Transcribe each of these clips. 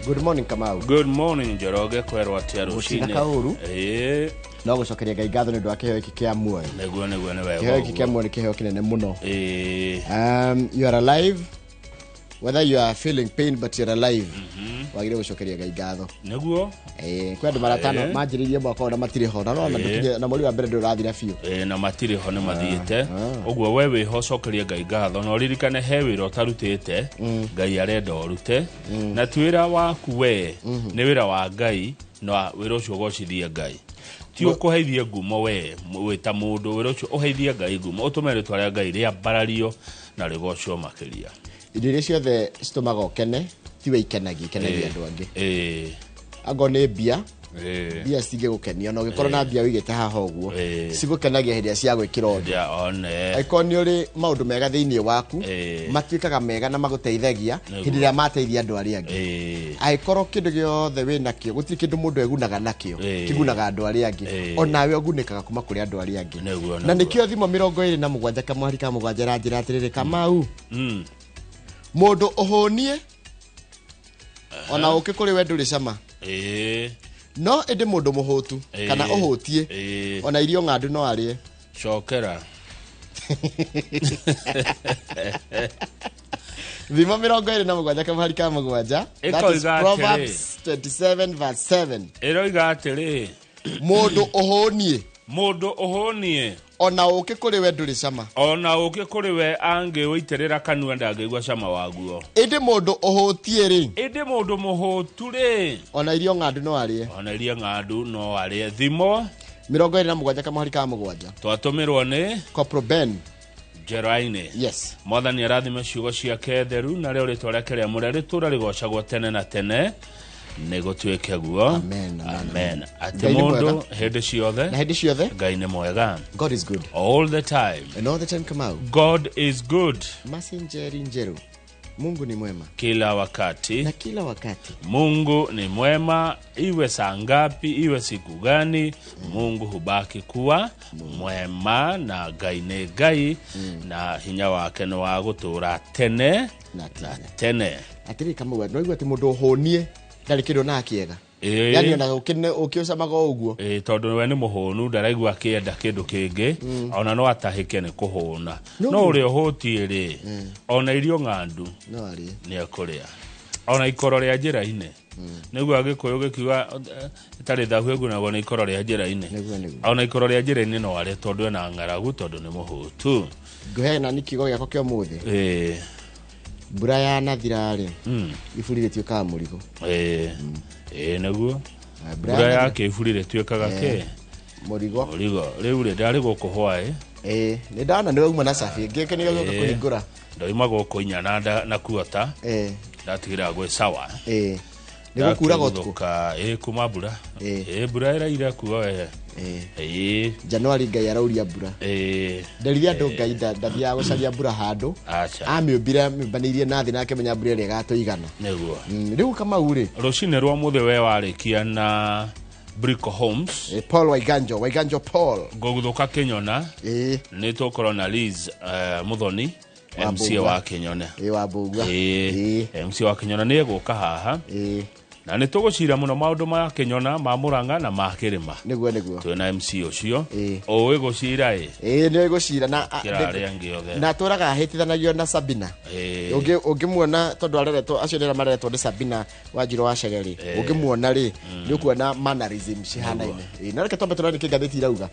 Good morning Kamau. Good morning Njoroge kwerwa tia rucine. No gucokeria Ngai ngatho ni ndu wa kiheo iki kia muoyo. Neguo ni wega. Kiheo iki kia muoyo ni kiheo kinene muno. You are alive. Whether you are feeling pain but you're alive. Wagire gucokeria Ngai ngatho. Neguo? Kwa andu maratano manjiririe mwaka ona matire ho na ndukinye na muri wa mbere ndurathira biu. Na matire ho ni mathiete. Uguo wewe ho cokeria Ngai ngatho no ririkane he wira utarutite Ngai arenda urute na twira waku we ni wira wa Ngai no wira ucio gocithia Ngai. Ti ukuheithia ngumo we wita mundu wira ucio uheithia Ngai ngumo utumere tware Ngai ria barario na rigocio makiria. Irio ciothe citumaga ukene tiwe ikenagia andu angi. Ago ne bia bia sige gukenia no gikorwo na bia wigite haha uguo cigukenagia hindi cia gwikira undu aikoni uri maundu mega thiini waku matwikaga mega na maguteithagia hindi ria mateithia andu ari angi aikorwo kindu giothe wina kio gutiri kindu mundu egunaga nakio kigunaga andu ari angi onawe ogunikaga kuma kuri andu ari angi na nikio thimo 27 kamwari ka mugwanja ranjira atiriri Kamau mundu uhunie ona ukikuri wendu ri cama no ende mundu muhutu kana uhutie ona irio ngandu no arie cokera Thimo 27 kamari ka mugwanja that is Proverbs 27:7 eroiga atiri mundu uhunie ona ukikuri wendu ri cama ona ukikuri we ange witerera kanua ndangigwa cama waguo ende mundu uhutie ri ende mundu muhutu ri ona irio ngandu no arie thimo 27 kamari ka mugwanja twatumirwo ni Corporal Ben Jeraine. Yes. Mwathani arathime ciugo ciake theru na rio ritwa riake ria mure ritura rigocagwo tene na tene negotweke guo. Amen. Ati mundu hindi ciothe Ngai ni mwega. God is good all the time. And all the time Kamau. God is good. Masinjeri njeru. Mungu ni mwema kila wakati. Na kila wakati Mungu ni mwema iwe saa ngapi iwe siku gani Mungu hubaki kuwa mwema na Ngai ni Ngai na hinya wake ni wa gutura tene na tene. Atiri Kamau no igwe ti mundu uhunie ndari kindu na kiega. Yani ona ukine ukiosamaga uguo tondu we ni muhunu ndaraigwa akienda kindu kingi ona no atahike ni kuhuna no uri uhutie ri ona irio ngandu no ari ni akuria ona ikoro ria njira-ini niguo agikuyu gikiuga itari thahu egunagwo ni ikoro ria njira-ini ona ikoro ria njira-ini no ari tondu ena ng'aragu tondu ni muhutu nguhena ni kigo giako kio muthi mbura ya nathirari ifurire tuikaga murigo neguo mbura yake ifurire tuikaga ke murigo riu ri ndari guku hwae ni ndana ni uma na safi ngeke ni goka kuhingura ndoima guku inyana na kuota ndatigira gwe sawa ni gukura gotuka kuma mbura mbura iraira kuwa we January Ngai arauria mbura ndarithia andu Ngai ndathia gucaria mbura handu amiumbira mimbanirie nathi nake menya mbura ri gatuigana neguo riu Kamau ri rucine rwa muthe we warikia na Brico Homes Paul Waiganjo Paul goguthuka Kinyona ni tukoro na Liz Muthoni MC wa Kinyona wa Mbugua MC wa Kinyona ni guka haha na ni tugucira muno maundu ma Kinyona ma Muranga na ma Kirima niguo twina MC ucio owe gucira ni gucira na kirari angiothe na turaga hitithanagio na Sabina ungimuona tondu areretwo acio ndera mareretwo ni Sabina Wanjiru wa Cegeri ungimuona ri ni kuona mannerism cihanaine na reke tombe turani kingathiti irauga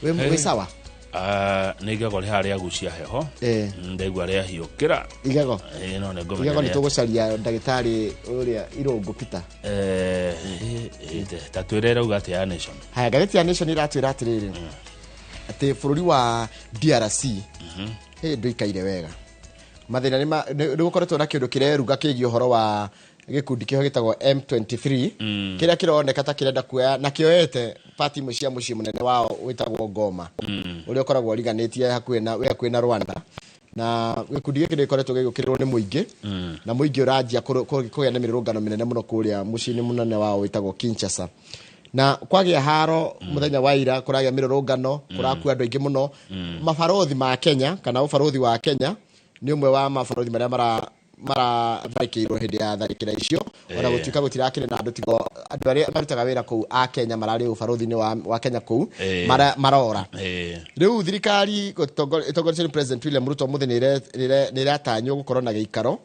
we sawa nigago ri haria gucia heho ndaigwa ria hiukira igago no ne ngomenya igago ni tugucaria ndagitari uria Irungu Peter tatwirera ugati ya nation haya gathiti ya nation iratwira atiriri ati bururi wa DRC nduikaire wega mathina ni gukoretwo na kindu kireruga kigio horo wa gikundi kiho gitagwo M23 kiria kironeka ta kirenda kuoya na kioete party mucia muci munene wao witagwo Goma uria ukoragwo riganitie hakuhi na Rwanda na gikundi giki gikoretwo gigukirwo ni muingi na muingi urajia kugia na mirurungano minene muno kuria mucini munene wao witagwo Kinshasa na kwagia haro muthenya wa ira kuragia mirurungano kuraku andu aingi muno mabarothi ma Kenya kana ubarothi wa Kenya ni umwe wa mabarothi maria maratharikirwo hindi ya tharikira icio ona gutuika gutirakire na andu tigo andu aria marutaga wira kuu a Kenya marari ubarothinĩ wa Kenya kuu marora riu thirikari itongoretio ni President William Ruto muthi ni iratanywo gukorwo na giikaro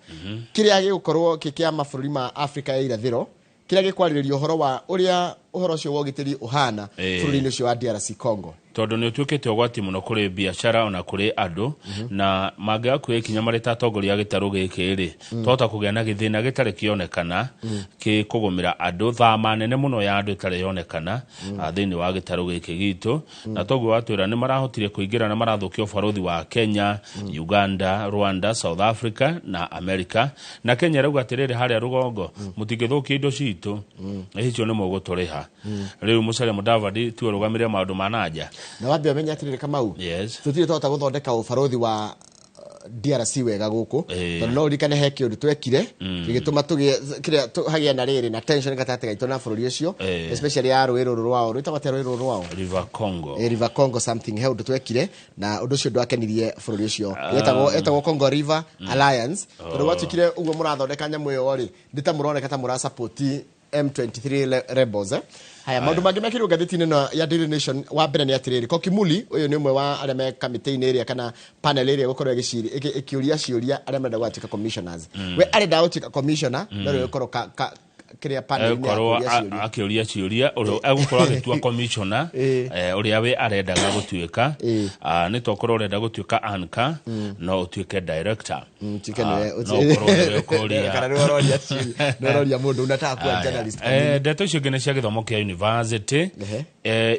kiria gigukorwo kikia mabũrũri ma Africa ya irathĩro kiria gikwarĩrĩria uhoro wa uria uhoro ucio wa ũgitĩri uhana bũrũri-inĩ ucio wa DRC Congo tondu ni utuikite ugwati muno kuri biashara ona kuri andu na mangĩaga kuoya ikinya marĩ ta atongoria gĩtarũ gĩkĩ rĩ tota kũgĩa na gĩthĩna gĩtarĩ kĩonekana kũgũmĩra andu thama nene muno ya andu ĩtarĩ yonekana thĩinĩ wa gĩtarũ gĩkĩ gitũ na toguo watwĩra nĩ marahotire kũingĩra na marathukia ũbarũthi wa Kenya, Uganda, Rwanda, South Africa na America na Kenya rauga atĩrĩrĩ harĩa rũgongo mũtingĩthũkia indo citũ icio nĩ mũgũtũrĩha rĩu Musalia Mudavadi tu rũgamĩrĩre maũndũ ma nanja na wambe amenya atirire Kamau tutire tota guthondeka ubarothi wa DRC wega guku tondu no rikane he kiundu twekire gigituma tugie kiria hagia na riri na tension gatate gaito na bururi ucio especially ya rwiro rwao rwitagwa rwiro rwao River Congo something held twekire na undu ucio ndwakenirie bururi ucio etagwo Congo River Alliance tondu watikire uguo murathondeka nyamu yo ri ndita muroneka ta mura support M23 rebels haya maundu mangi mekirwo gatheti-inĩ no ya Daily Nation wa mbere ni atiriri Kokimuli uyu ni umwe wa aria me kamiti-inĩ area kana panel area gukorwo ikiuria ciuria aria menda gwatika commissioners we arenda gwatika commissioner no gukorwo kiria panel ni akiuria ciuria uria agukorwo agitua commissioner uria we arendaga gutuika ni tokorwo urenda gutuika anchor no utuike director no mundu unataka kuwa journalist ndeto icio ngene cia githomo kia university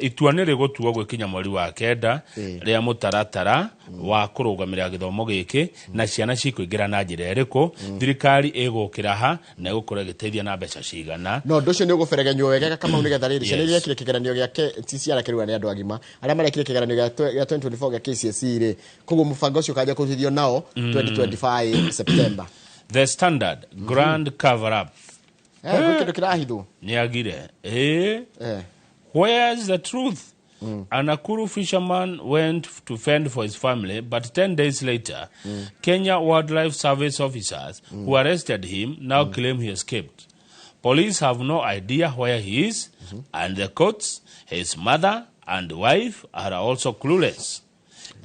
itua nĩ rĩgũtuo gwĩkinya mweri wa kenda rĩa mũtaratara wa kũrũgamĩrĩra gĩthomo gĩkĩ na ciana cikũingĩra na njĩra ĩrĩkũ thirikari ĩgũkĩra ha na ĩgũkorwo ĩgĩteithia na mbeca cigana no ũndũ ũcio nĩ ũgũberegenywo wega Kamau nĩgetha rĩrĩ ciana iria irekire kĩgeranio gĩa TCR kĩrũga nĩ andũ agima arĩa marekire kĩgeranio gĩa 2024 gĩa KCSE rĩ koguo mũbango ũcio kaja kũrutithio nao 2025 September The Standard grand cover up kĩndũ kĩrahithwo nĩagire Where's the truth? A Nakuru fisherman went to fend for his family, but 10 days later, Kenya Wildlife Service officers who arrested him now claim he escaped. Police have no idea where he is, and the courts, his mother and wife are also clueless.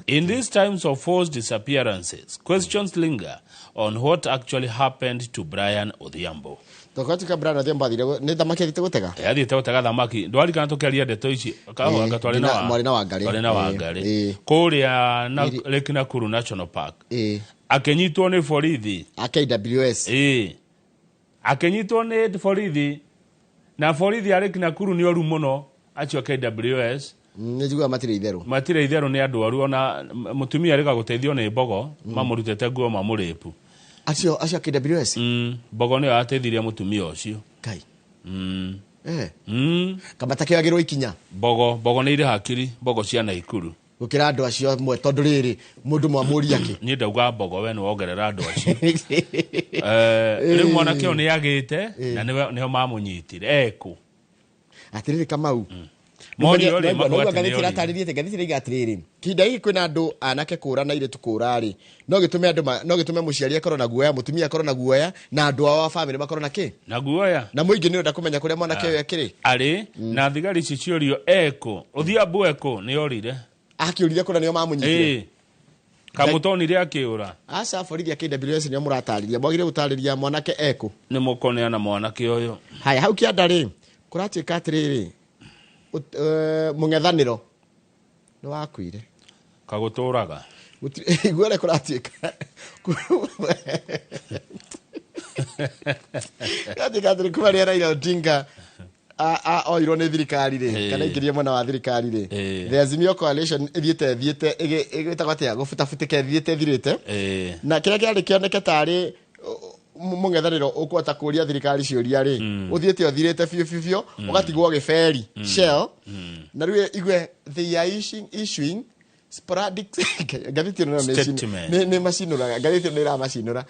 In these times of forced disappearances, questions linger on what actually happened to Brian Odhiambo. Tokatika Brian Odhiambo ni thamaki athiĩte gũtega athiĩte gũtega thamaki ndwarikana tũkĩaria ndeto ici kahũanga twarĩ na Wangari kũrĩa na Lake Nakuru National Park akĩnyitwo nĩ borithi KWS akĩnyitwo nĩ borithi na borithi ya Lake Nakuru nĩ oru mũno acio KWS nĩjigua matirĩ itherũ nĩ andũ oru ona mũtumia rĩka gũteithio nĩ mbogo mamũrutĩte nguo mamũrĩpu acio KWS mbogo nĩ ateithirie mũtumia ũcio kai kamata kĩagĩrwo ikinya mbogo nĩ irĩ hakiri mbogo cia Naikuru gũkĩra andũ acio mwe tondũ rĩrĩ mũndũ mwamũria kĩ niĩ ndauga mbogo we nĩ wongerera andũ acio rĩu mwanake ũyũ nĩ agĩte na nĩho mamũnyitire ekũ atĩrĩrĩ Kamau gathĩti atirĩrĩ kinda gĩkĩ kwĩna andũ anake kũra na airĩtu kũra rĩ no gĩtũme mũciari akorwo na guoya mũtumia akorwo na guoya na andũ ao a family makorwo na kĩ na guoya na mũingĩ nĩ ũrenda kũmenya kũrĩa mwanake ũyũ akĩrĩ arĩ na thigari ici ciũrio ekũ Odhiambo ekũ nĩ orire akĩũrire kũrĩa nĩo mamũnyitire kamũtonire akĩũra aca borithi ya KWS nĩo mũratarĩria mwagire gũtarĩria mwanake ekũ nĩ mũkoneana mwanake ũyũ haya hau kĩanda rĩ kũratuĩka atĩrĩrĩ mũng'ethanĩro nĩ wakuire kagũtũraga iguore kũratuĩka atĩrĩ kuma rĩa Raila Odinga oirwo nĩ thirikari rĩ kana ingĩria mwena wa thirikari rĩ the Azimio Coalition ĩthiĩte ĩgĩtagwo atĩa gũbutabutĩka ĩthiĩte thirĩte na kĩrĩa kĩarĩ kĩoneke tarĩ mũng'ethanĩro ũkũhota kũria thirikari ciũria rĩ ũthiĩte ũthirĩte biũ ũgatigwo gĩberi shell na rĩu igwe they are issuing sporadic gathĩti nĩ macinũra gathĩti nĩ ĩramacinũra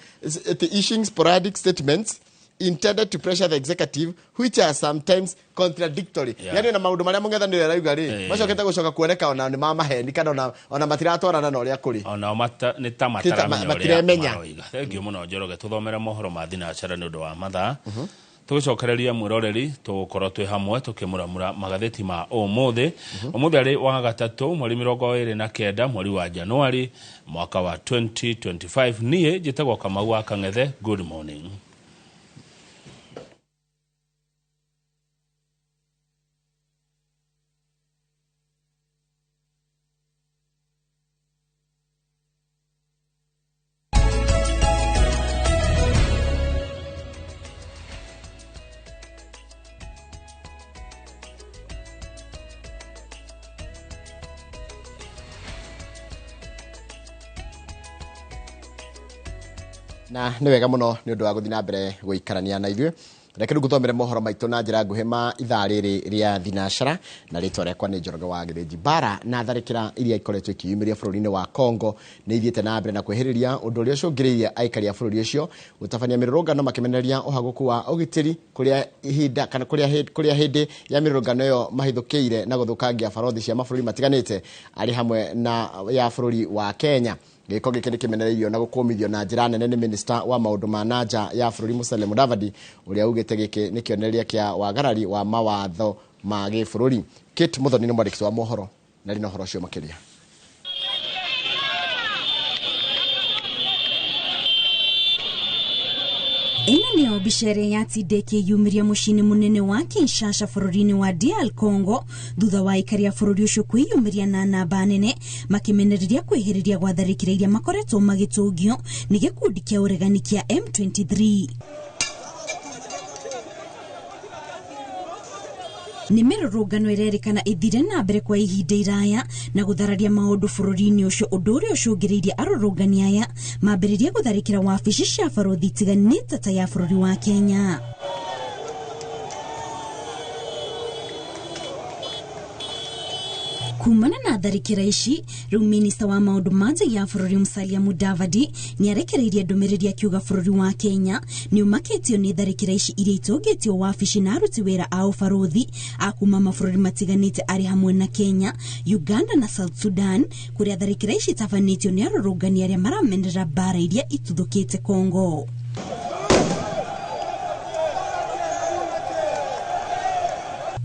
issuing sporadic statements intended to pressure the executive, which are sometimes contradictory. Yani na maundu maria mung'ethanire arauga ri macokete gucoka kuoneka ona ni mama heni kana ona matiratwarana na uria kuri ona mata ni ta mataramenya uria thank you muno Njoroge tuthomere mohoro ma thinacara ni undu wa mathaa tugicokereria mwiroreri tugukorwo twi hamwe tukimuramura magatheti ma umuthi ari wa gatatu mweri 29 mweri wa Januari mwaka wa 2025 nie njitagwo Kamau wa Kang'ethe. Good morning. Na ni wega muno ni undu wa guthi na mbere guikarania na ithuĩ reke rĩu ngũthomere mohoro maitũ na njĩra nguhĩ ma ithaa rĩrĩ rĩa thinacara na rĩtwa rĩakwa nĩ Njoroge wa Gĩthĩnji. Mbara na tharĩkĩra iria ikoretwo ikĩyumĩria bũrũri-inĩ wa Congo nĩ ithiĩte na mbere na kwĩhĩrĩria ũndũ ũrĩa ũcũngĩrĩirie aikari a bũrũri ũcio gũtabania mĩrũrũngano makĩmenereria ũhagũku wa ũgitĩri kũrĩa ihinda kana kũrĩa hĩndĩ ya mĩrũrũngano ĩyo mahithũkĩire na gũthũkangia barothi cia mabũrũri matiganĩte arĩ hamwe na ya bũrũri wa Kenya. Gĩko gĩkĩ nĩkĩmenereirio na gũkũmithio na njĩra nene nĩ minista wa maũndũ ma nanja ya bũrũri Musalia Mudavadi ũrĩa ugĩte gĩkĩ nĩ kĩonereria kĩa wagarari wa mawatho ma gĩbũrũri. Kate Muthoni nĩ mwandĩki wa mohoro na rĩna ũhoro ũcio makĩria. Ĩno nĩyo mbica ĩrĩa yatindĩkie yumĩria mũciĩ-inĩ mũnene wa Kinshasa bũrũri-inĩ wa DR Congo thutha wa aikari a bũrũri ũcio kwĩyumĩria na namba nene makĩmenereria kwĩhĩrĩria gwa tharĩkĩra iria makoretwo magĩtũngio nĩ gĩkundi kĩa ũregani kĩa M23. Nĩ mĩrũrũngano ĩrerĩkana ĩthire na mbere kwa ihinda iraya na gũthararia maũndũ bũrũri-inĩ ũcio, ũndũ ũrĩa ũcũngĩrĩirie arũrũngani aya mambĩrĩria gũtharĩkĩra wabici cia barothi itiganĩte ta ya bũrũri wa Kenya. Kumana na tharĩkĩra ici, rĩu minista wa maũndũ ma nja ya bũrũri Musalia Mudavadi nĩarekereirie ndũmĩrĩri akiuga bũrũri wa Kenya nĩumakĩtio nĩ tharĩkĩra ici iria itũngĩtio wabici na aruti wĩra a ũbarothi a kuma mabũrũri matiganĩte arĩ hamwe na Kenya, Uganda na South Sudan, kũrĩa tharĩkĩra ici tabanĩtio nĩ arũrũngani arĩa maramenera mbara iria ituthũkĩte Congo.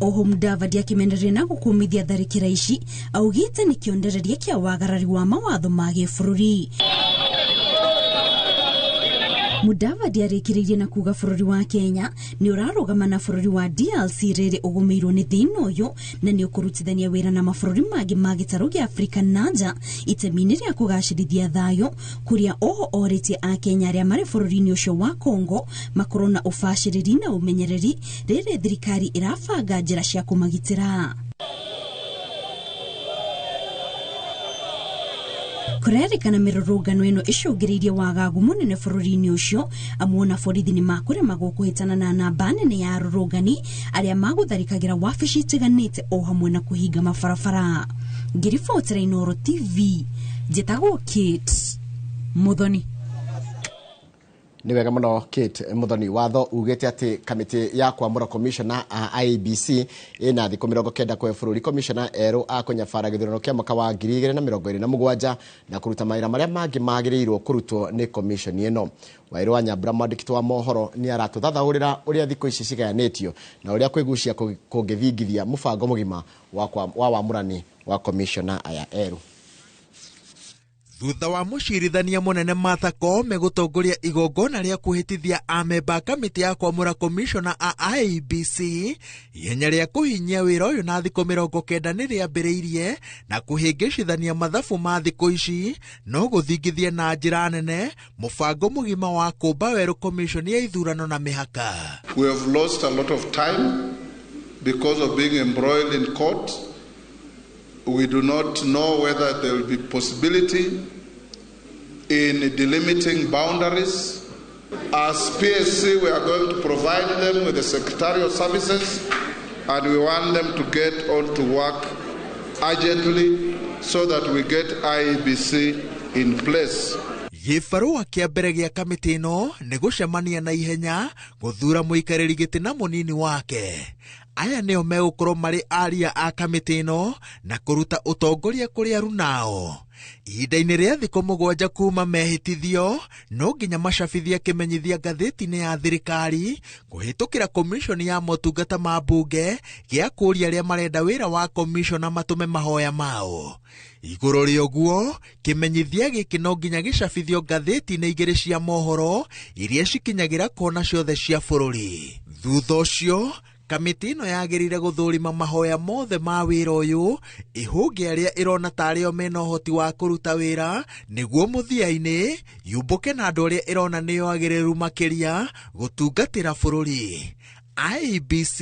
Oho Mudavadi akĩmenereria na gũkũmithia tharĩkĩra ici augĩte nĩ kĩonereria kĩa wagarari wa mawatho ma gĩbũrũri. Mudavadi arĩkĩrĩirie na kuga bũrũri wa Kenya nĩ ũrarũgama na bũrũri wa DRC rĩrĩ ũgũmĩirwo nĩ thĩna ũyũ na nĩ ũkũrutithania wĩra na mabũrũri mangĩ ma gĩtarũ gĩa Afrika na nja itemi-inĩ rĩa kũgacĩrithia thayũ, kũrĩa oho orĩtie a Kenya arĩa marĩ bũrũri-inĩ ũcio wa Congo makorwo na ũbacĩrĩri na ũmenyereri rĩrĩ thirikari ĩrabanga njĩra cia kũmagitĩra. Kũrerĩkana mĩrũrũngano ĩno ĩcũngĩrĩirie wagagu mũnene bũrũri-inĩ ũcio, amwe na borithi nĩ makũremagwo kũhĩtana na namba nene ya arũrũngani arĩa magũtharĩkagĩra wabici itiganĩte o hamwe na kũhinga mabarabara. Ngĩribotera Inooro TV, njĩtagwo Kate Muthoni. Nĩ wega mũno Kate Muthoni. Watho ugĩte atĩ kamĩtĩ ya kwamũra commissioner a IEBC ĩna thikũ 90 kwa bũrũri commissioner erũ a kũnyabara gĩthurano kĩa mwaka wa 2027 na kũruta mawĩra marĩa mangĩ magĩrĩirwo kũrutwo nĩ commission ĩno. Wairũ wa Nyambura mwandĩki wa mohoro nĩ aratũthathaũrĩra ũrĩa thikũ ici cigayanĩtio na ũrĩa kwĩgucia kũngĩthingithia mũbango mũgima wa wamũrani wa commissioner aya erũ. Thutha wa mũcirithania mũnene Martha Koome gũtongoria igongona rĩa kũhĩtithia amemba kamĩtĩ ya kwamũra commissioner a IEBC, ihenya rĩa kũhinyia wĩra ũyũ na thikũ 90 nĩ rĩambĩrĩirie na kũhĩngĩcithania mathabu ma thikũ ici no gũthingithia na njĩra nene mũbango mũgima wa kũmba werũ commission ya ithurano na mĩhaka. We have lost a lot of time because of being embroiled in court. We do not know whether there will be possibility in delimiting boundaries. As PSC, we are going to provide them with the secretarial services, and we want them to get on to work urgently so that we get IEBC in place. Gĩbarũa kĩa mbere gĩa kamĩtĩ ĩno nĩ gũcemania na ihenya gũthura mũikarĩri gĩtĩ na mũnini wake. Aya nĩo megũkorwo marĩ aria a kamĩtĩ ĩno na kũruta ũtongoria kũrĩ arunao. Ihinda-inĩ rĩa thikũ 7 kuma mehĩtithio, no nginya macabithia kĩmenyithia ngathĩti-inĩ ya thirikari kũhĩtũkĩra komishoni ya motungata ma mbunge gĩa kũũria arĩa marenda wĩra wa komishona matũme mahoya mao. Igũrũ rĩa ũguo, kĩmenyithia gĩkĩ no nginya gĩcabithio ngathĩti-inĩ 2 cia mohoro iria cikinyagĩra kona ciothe cia bũrũri. Thutha ũcio, kamĩtĩ ĩno yagĩrĩire gũthũrima mahoya mothe ma wĩra ũyũ, ihũnge arĩa ĩrona tarĩo mena ũhoti wa kũruta wĩra, nĩguo mũthia-inĩ yumbũke na andũ arĩa ĩrona nĩo agĩrĩru makĩria gũtungatĩra bũrũri. IEBC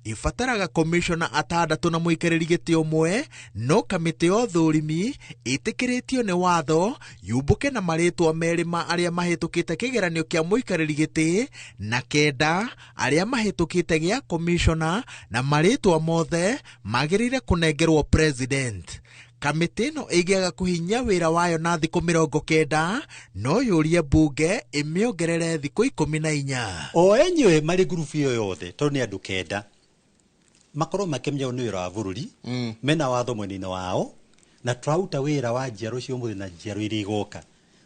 ibataraga komishona 6 na mũikarĩri gĩtĩ ũmwe, no kamĩtĩ ya ũthũrimi ĩtĩkĩrĩtio nĩ watho yumbũke na marĩtwa merĩ ma arĩa mahĩtũkĩte kĩgeranio kĩa mũikarĩri gĩtĩ na 9 arĩa mahĩtũkĩte gĩa komishona, na marĩtwa mothe magĩrĩire kũnengerwo president. Kamĩtĩ ĩno ĩgĩaga kũhinya wĩra wayo na thikũ 90, no yũrie mbunge ĩmĩongerere thikũ 14. O enyewe marĩ grupu ĩyo yothe, tondũ nĩ andũ 9, makorwo makĩmenya nĩ wĩra wa bũrũri, mena watho mwena wao, na tũraruta wĩra wa njiarũ cia ũmũthĩ na njiarũ iria igoka.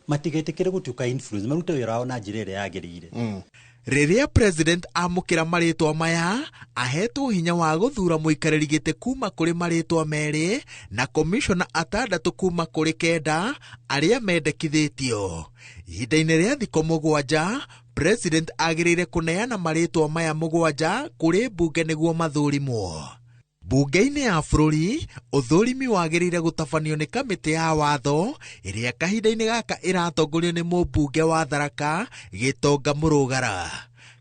Matigetĩkĩre gũtuĩka influence, marute wĩra wao na njĩra ĩrĩa yagĩrĩire. Rĩrĩa president amũkĩra marĩtwa maya, ahetwo hinya wa gũthura mũikarĩri gĩtĩ kuma kũrĩ marĩtwa merĩ na komishona 6 kuma kũrĩ 9 arĩa mendekithĩtio. Ihinda-inĩ rĩa thikũ 7, president agĩrĩire kũneana marĩtwa maya 7 kũrĩ mbunge nĩguo mathũrimwo. Bunge-inĩ ya bũrũri, ũthũrimi wagĩrĩire gũtabanio nĩ kamĩtĩ ya watho ĩrĩa kahinda-inĩ gaka ĩratongorio nĩ mũmbunge wa Tharaka Gĩtonga Mũrũgara.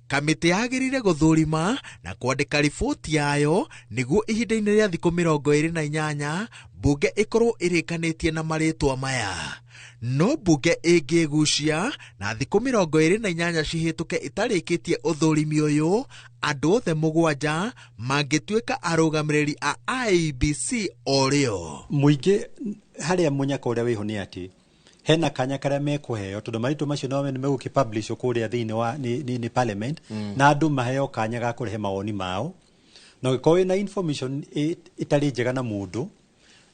Kamĩtĩ yagĩrĩire gũthũrima na kwandĩka riboti yayo nĩguo ihinda-inĩ rĩa thikũ 28 mbunge ĩkorwo ĩrĩkanĩtie na marĩtwa maya. No mbunge ĩngĩgucia na thikũ 28 cihĩtũke itarĩkĩtie ũthũrimi ũyũ, andũ othe 7 mangĩtuĩka arũgamĩrĩri a IEBC orĩo. Mũingĩ harĩa mũnyaka ũrĩa wĩho nĩ atĩ hena kanya karĩa mekũheo, tondũ marĩtwa macio no megũkĩ-publish kũrĩa thĩinĩ wa ni parliament, na andũ maheo kanya ga kũrehe mawoni mao. Na ũgĩkorwo na information itarĩ njega na mũndũ,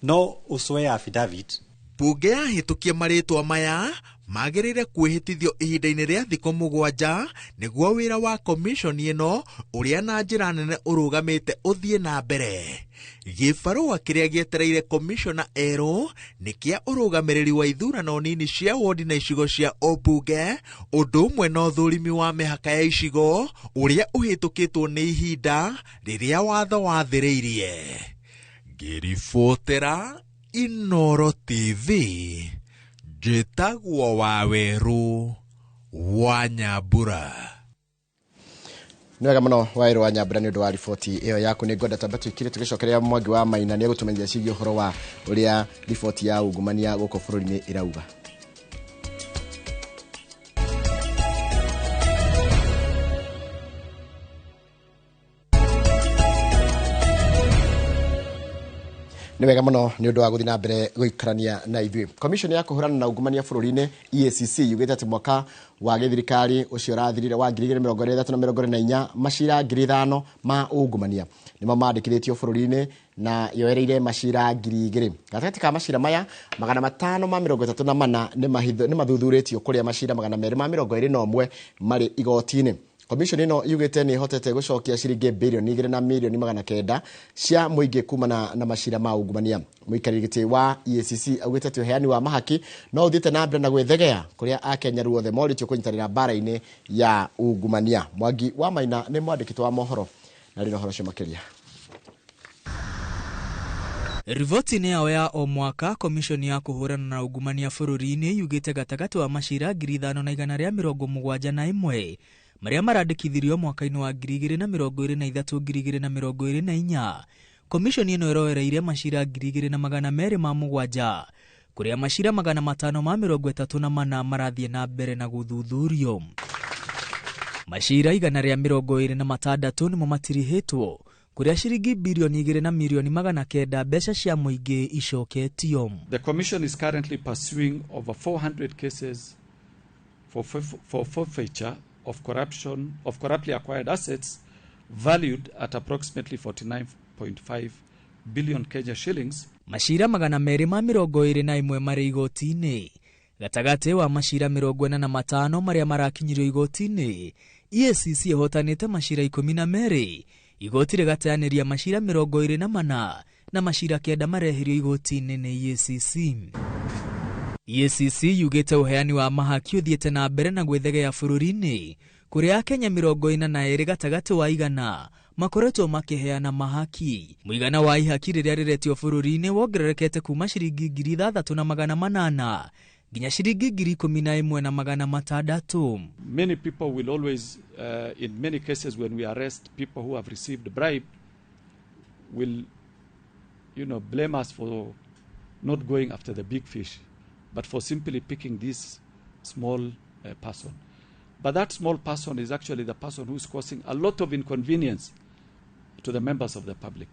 no ũcoe affidavit. Bunge yahĩtũkia marĩtwa maya magĩrĩire kwĩhĩtithio ihinda-inĩ rĩa thikũ 7 nĩguo wĩra wa komishoni ĩno ũrĩa na njĩra nene ũrũgamĩte ũthiĩ na mbere. Gĩbarũa kĩrĩa gĩetereire komishona erũ nĩ kĩa ũrũgamĩrĩri wa ithurano nini cia wodi na icigo cia ũmbunge, ũndũ ũmwe na ũthũrimi wa mĩhaka ya icigo ũrĩa ũhĩtũkĩtwo nĩ ihinda rĩrĩa watho wathĩrĩirie. Ngĩribotera Inooro TV, njĩtagwo Waweru wa Nyambura. Nĩ wega mũno Waweru wa Nyambura nĩ ũndũ wa riboti ĩyo yaku. Nĩ ngwenda tamba twĩkire tũgĩcokeria Mwangi wa Maina nĩ egũtũmenyithia ciĩgiĩ ũhoro wa ũrĩa riboti ya ungumania gũkũ bũrũri-inĩ ĩrauga. Nĩ wega mũno nĩ ũndũ wa gũthiĩ na mbere gũikarania na ithuĩ. Komishoni ya kũhũrana na ungumania bũrũri-inĩ EACC yugĩte atĩ mwaka wa gĩthirikari ũcio ũrathirire wa 2023-2024 macira 5,000 ma ungumania nĩmo mandĩkithĩtio bũrũri-inĩ, na yoereire macira 2,000. Gatagatĩ ka macira maya 534 nĩ mathuthurĩtio kũrĩa macira 221 marĩ igoti-inĩ. Komishoni ĩno yugĩte nĩ ĩhotete gũcokia ciringi bilioni 2 na milioni 900 cia mũingĩ kumana na macira ma ungumania. Mũikarĩri gĩtĩ wa EACC augĩte atĩ ũheani wa mahaki no ũthiĩte na mbere na gwĩthegea kũrĩa Akenya ruothe moritio kũnyitanĩra mbara-inĩ ya ungumania. Mwangi wa Maina nĩ mwandĩki wa mohoro na rĩna ũhoro cio makĩria. Rivoti-inĩ yao ya o mwaka, komishoni ya kũhũrana na ungumania bũrũri-inĩ yugĩte gatagatĩ wa macira 5,171 marĩa marandĩkithirio mwaka-inĩ wa 2023-2024. Komishoni ĩno ĩroereire macira 2,207 kũrĩa macira 534 marathiĩ na mbere na gũthuthurio. Macira 126 nĩmo matirihĩtwo kuria ciringi bilioni 2 na milioni 900 mbeca cia muingi icoketio. The commission is currently pursuing over 400 cases for forfeiture of corruptly acquired assets valued at approximately 49.5 billion Kenya shillings. Mashira 221 mari igoti-ini. Gatagati wa mashira 45 maria marakinyirio igoti-ini. EACC ihotanite mashira 12. Igoti rigateaniria mashira 24 na mashira 9 marehirio igoti-ini ni EACC. EACC yugite uheani wa mahaki uthiete na mbere na gwithegea bururi-ini kuria Kenya 42 gatagati wa igana makoretwo makiheana mahaki. Muigana wa ihaki riria riretio bururi-ini wongererekete kuma ciringi 3,800 nginya ciringi 11,600. Many people will always, in many cases when we arrest people who have received bribe, will, blame us for not going after the big fish, but for simply picking this small person. But that small person is actually the person who is causing a lot of inconvenience to the members of the public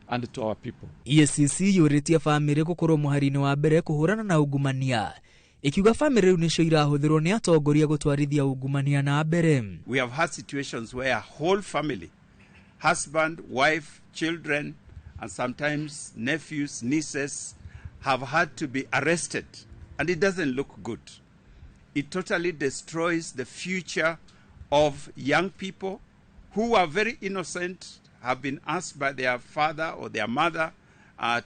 and to our people. EACC yuritie family gukorwo muharini wa mbere kuhurana na ungumania. Ikiuga family riu nicio irahuthirwo ni atongoria gutwarithia ungumania na mbere. We have had situations where a whole family, husband, wife, children, and sometimes nephews, nieces, have had to be arrested, and it doesn't look good. It totally destroys the future of young people who are very innocent, have been asked by their father or their mother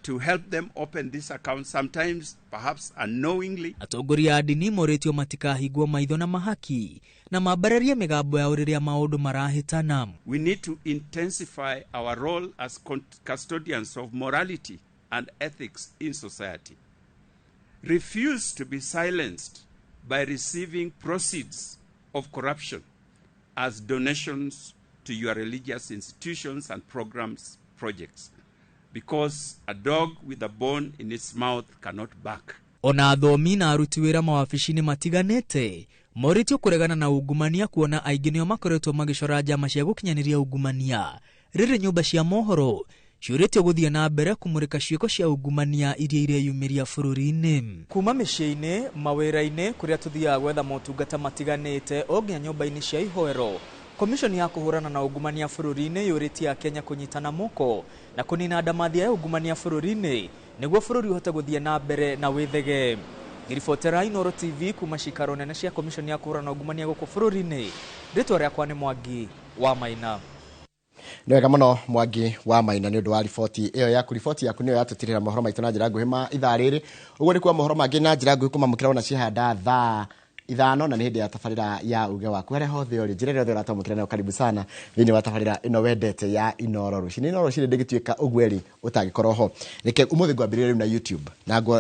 to help them open this account, sometimes perhaps unknowingly. Atongoria a dini moretio matikahingwo maitho na mahaki na mabarerie migambo ya uriria maundu marahitana. We need to intensify our role as custodians of morality and ethics in society. Refuse to be silenced by receiving proceeds of corruption as donations to your religious institutions and programs, projects, because a dog with a bone in its mouth cannot bark. Ona athomi na aruti wira mawabici-ini matiganite moritio kuregana na ungumania kuona aingi nio makoretwo magicora njama cia gukinyaniria ungumania. Riri nyumba cia mohoro ciuritio guthia na mbere kumurika ciiko cia ungumania iria ireyumiria bururi-ini. Kuma micii-ini mawira-ini kuria tuthiaga gwetha motungata matiganite oginya nyumba-ini cia ihoero. Komishoni ya kuhurana na ungumania bururi-ini yuritie Kenya kunyitana moko na kunina ndamathia ya ungumania bururi-ini niguo bururi uhote guthia na mbere na withege. Ngiribotera Inooro TV kuma cikaro nene cia komishoni ya kuhurana na ungumania guku bururi-ini. Ritwa riakwa ni Mwangi wa Maina. Nwega muno Mwangi wa Maina ni undu wa riboti iyo yaku. Riboti yaku niyo yatutirira mohoro maitu na njira nguhi ma ithaa riri. Uguo ni kwa mohoro mangi na njira nguhi kumamukira na cihanda thaa ithano na ni hindi ya tafarira ya uge waku haria hothe uri njira yothe uratamukira nayo. Karibu sana thini wa tafarira ino wendete ya Inooro Rucini. Inooro Rucini ndigituika ugweri utagikorwo ho. Reke umuthi ngwambirire na YouTube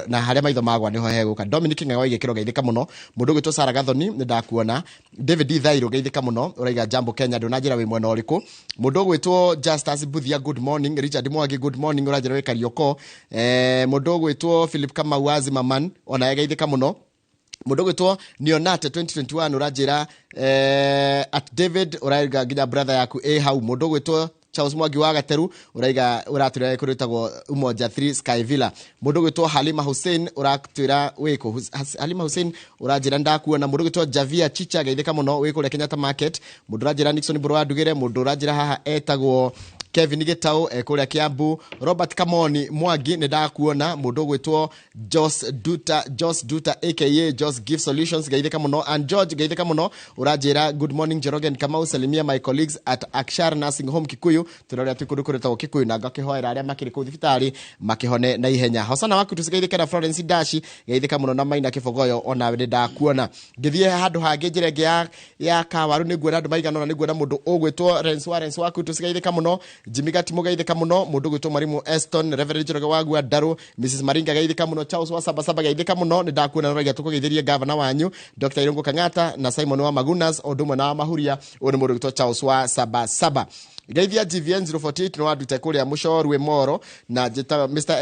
na haria maitho magwa niho heguka. Dominic Ng'ang'a igikiro geithika muno. Mundu gwitwo Sara Gathoni ni ndakuona. David Thairo geithika muno uraiga Jambo Kenya ndunajira wi mwena uriku. Mundu gwitwo Justus Buthia good morning. Richard Mwangi good morning urajira wi Karioko. Mundu gwitwo Philip Kamauazi Maman ona geithika muno. Mundu gwitwo Neonate 2021 urajira at David uraiga ginya brother yaku hau. Mundu gwitwo Charles Mwangi wa Gateru uraiga uraturira kuritagwo Umoja 3 Sky Villa. Mundu gwitwo Halima Hussein uratwira wiko Halima Hussein urajira ndakuona. Mundu gwitwo Javia Chicha geithika muno wiko le Kenyatta Market. Mundu urajira Nixon Burwa Ndugire. Mundu urajira haha etagwo Kevin Gitau kuria Kiambu. Robert Kamoni Mwangi ni ndakuona. Mundu gwitwo Jos Duta aka Jos Gift Solutions geithika muno. And George geithika muno urajira good morning Jerogen Kamau salimia my colleagues at Akshar Nursing Home Kikuyu. Tunaria tukurukurita Kikuyu na ngakihoera aria makiri ku thibitari makihone na ihenya. Hosana waku tusigeithika na Florence Dashi geithika muno na Maina Kifogoyo ona we ndakuona. Ngithie handu hangi njirenge ya Kawaru niguo andu maigana na niguo mundu ugwitwo Rens waku tusigeithika muno. Jimmy Gatimo geithika muno. Mundu gwitwo Marimu Eston Reverend Joroge Wagua Daru. Mrs Maringa geithika muno. Charles wa Sabasaba geithika muno ni ndakuona raiga tukugeithirie governor wanyu Dr Irungu Kang'ata na Simon wa Magunas odumwe na Mahuria uri mundu gwitwo Charles wa Sabasaba. Geithia GVN 048 no adute kuria Mushoru we Moro na jeta Mr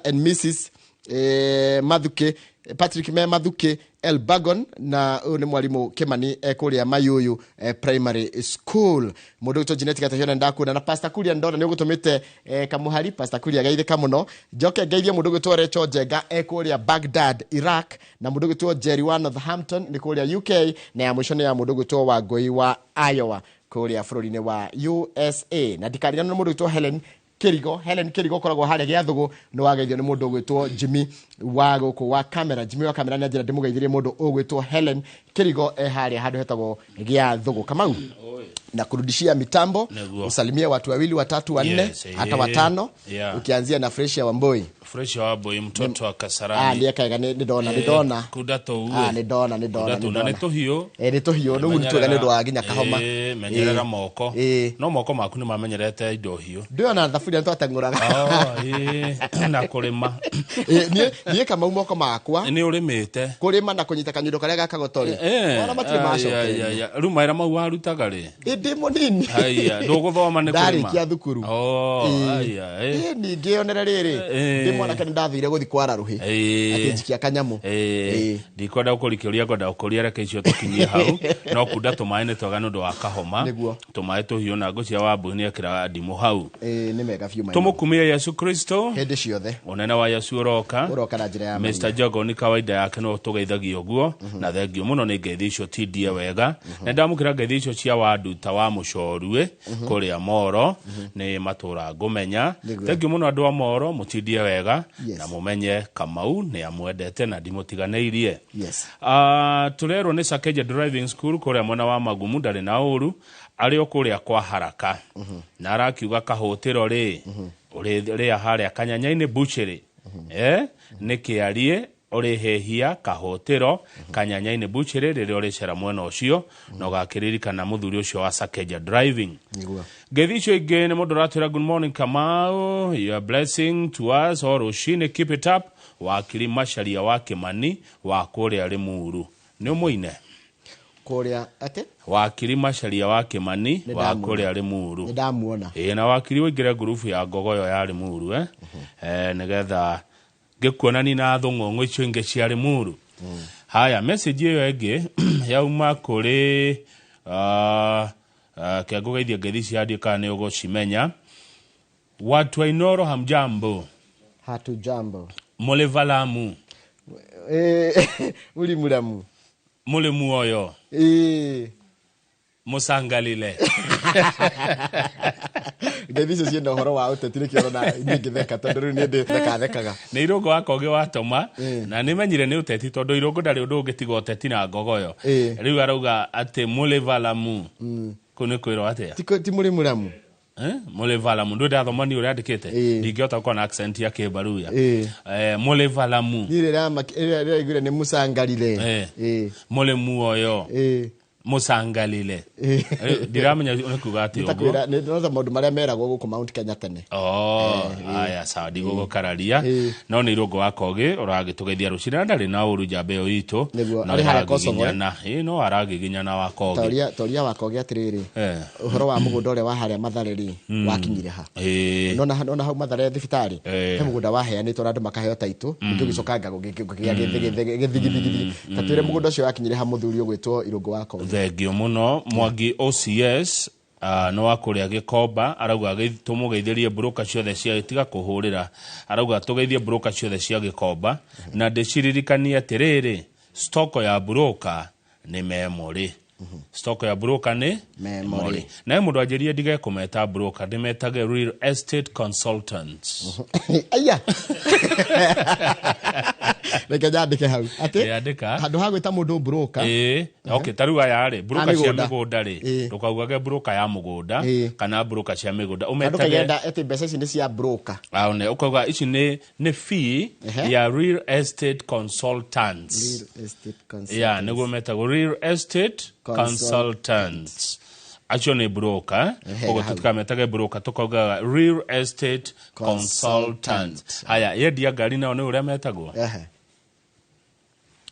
and Mrs Mathuke Patrick me Mathuke Elbagon na ni mwalimu Kimani kuria Mayuyu primary school. Mundu to genetic atahona ndakuna na pastor kuria ndona ni ugutumite kamuhari pastor kuria gaithika muno joke geithia mundu gutore Chojega kuria Baghdad Iraq na mundu gutwo Jerry wa Northampton ni kuria UK na ya mwisho ni ya mundu gutwo wa Goi wa Iowa kuria bururi-ini wa USA na dikarira no mundu gutwo Helen Kirigo koragwo hare giathugu no wageithio ni mundu gwitwo Jimmy wa guku wa camera Jimmy wa camera na njira ndimugeithirie mundu ugwitwo Helen Kirigo hare handu hetagwo giathugu Kamau na kurudishia mitambo usalimie watu wawili watatu wanne hata watano ukianzia na Fresh Wamboi mtoto wa Kasarani ndiye kaega ni dona kudato uwe ni dona ni tohio ni tohio no gutwega ni dwa ginya kahoma menyerera moko no moko maku ni mamenyerete indo hio ndio na thafuria ndo atanguraga na kurima nie Kamau moko makwa ni urimite kurima na kunyita kanyundo karia gakagotori wala matire macoke rumaira mau warutaga ri ndi munini haya nduguthoma ni kurima ndari kia thukuru haya ninge onera riri ndi mwana kana ndathire guthi kwara ruhi akinjikia kanyamu ndikwenda ukurikiria ngoda ukuria reke icio tukinyie hau no kunda tumaine twaga nundu wa kahoma tumae tuhio na ngucia wa mbuni akira ndimu hau ni mega fiu mai tumukumia Yesu Kristo hende ciothe onena wa Yesu uroka na njira ya Mr. Jogo ni kawaida yake no tugeithagia uguo na thengio muno ni ngeithi icio tidie wega na ndamukira ngeithi icio cia wandu ta wa mucorue kuria Moro ni matura ngumenya thengio muno andu a Moro mutidie wega na mumenye Kamau ni amwendete na ndimutiganeirie turero ni Sakeja Driving School kuria mwana wa Magumu ndari na uru ari okuria kwa haraka na arakiuga kahotero ri uri haria Kanyanya-ini Butchery ni kiarie uri hehia kahotero Kanyanya-ini Butchery riri uri cera mwena ucio no gakiririkana muthuri ucio wa Sakeja Driving Gedhicho again mundu ratira good morning Kamau your blessing to us or ushine keep it up wakiri Masharia wa Kimani wa kuria Limuru ni muine kuria ate wakiri Masharia wa Kimani wa kuria Limuru ndamuona na wakiri wigire group ya Gogoyo ya Limuru nigetha gikuonani na thungongo icio inge cia Limuru haya message iyo ege yauma kuri kiago geithia ngethi cia andika ni ugocimenya watu wa Inoro hamjambo hatujambo Mulevalamu uli mulamu mule muoyo musangalile ngethi cio cienda horo wa utetire kioro na ngitheka tondu riu ni thekaga ni irongo wakoge watoma na nimenyire ni uteti tondu irongo ndari undu ungitiga uteti na Ngogoyo riu arauga ati Mulevalamu kune kwiro atia ti muli mulamu Mulevalamu ndo ndathoma ni uri andikite ndingiota kwa na accent ya Kibaruya Mulevalamu ni igure ni musangalile mule muoyo musangalile ndiramenya unekuga ati ugo ni ndo maundu maria meragwo guku Mount Kenya tene aya sawa ndigo kararia no ni irongo wakoge uragitugeithia rucira ndari na uru jambe oito na aragiginyana no aragiginyana wakoge toria wakoge atiriri uhoro wa mugunda ule wa haria Mathareri wakinyire ha nona hau Mathare thibitari he mugunda waheanitwo na andu makaheo taitu ngigicoka ngugigia githigithigi tatwire mugunda ucio wakinyire ha muthuri ugwitwo irongo wakoge thengio muno Mwangi OCS no akuria Gikomba arauga tumugeithirie broker ciothe cia tiga kuhurira arauga tugeithie broker ciothe cia Gikomba na ndiciririkania atiriri stoko ya broker ni memory stoko ya broker ni memory na mundu ajirie dige kumeta broker ndimetage real estate consultants aya reke jandike hau ate andika handu hagwita mundu broker okay taruga yari broker cia migunda ri ndukauga broker ya mugunda kana broker cia migunda umetage ati mbeca ici ni cia broker one ukauga ici ni fee ya real estate consultants niguo metago real estate consultants acho ni broker ogo tukametage broker tukauga real estate consultant haya yedia gari nao ni uria metagwo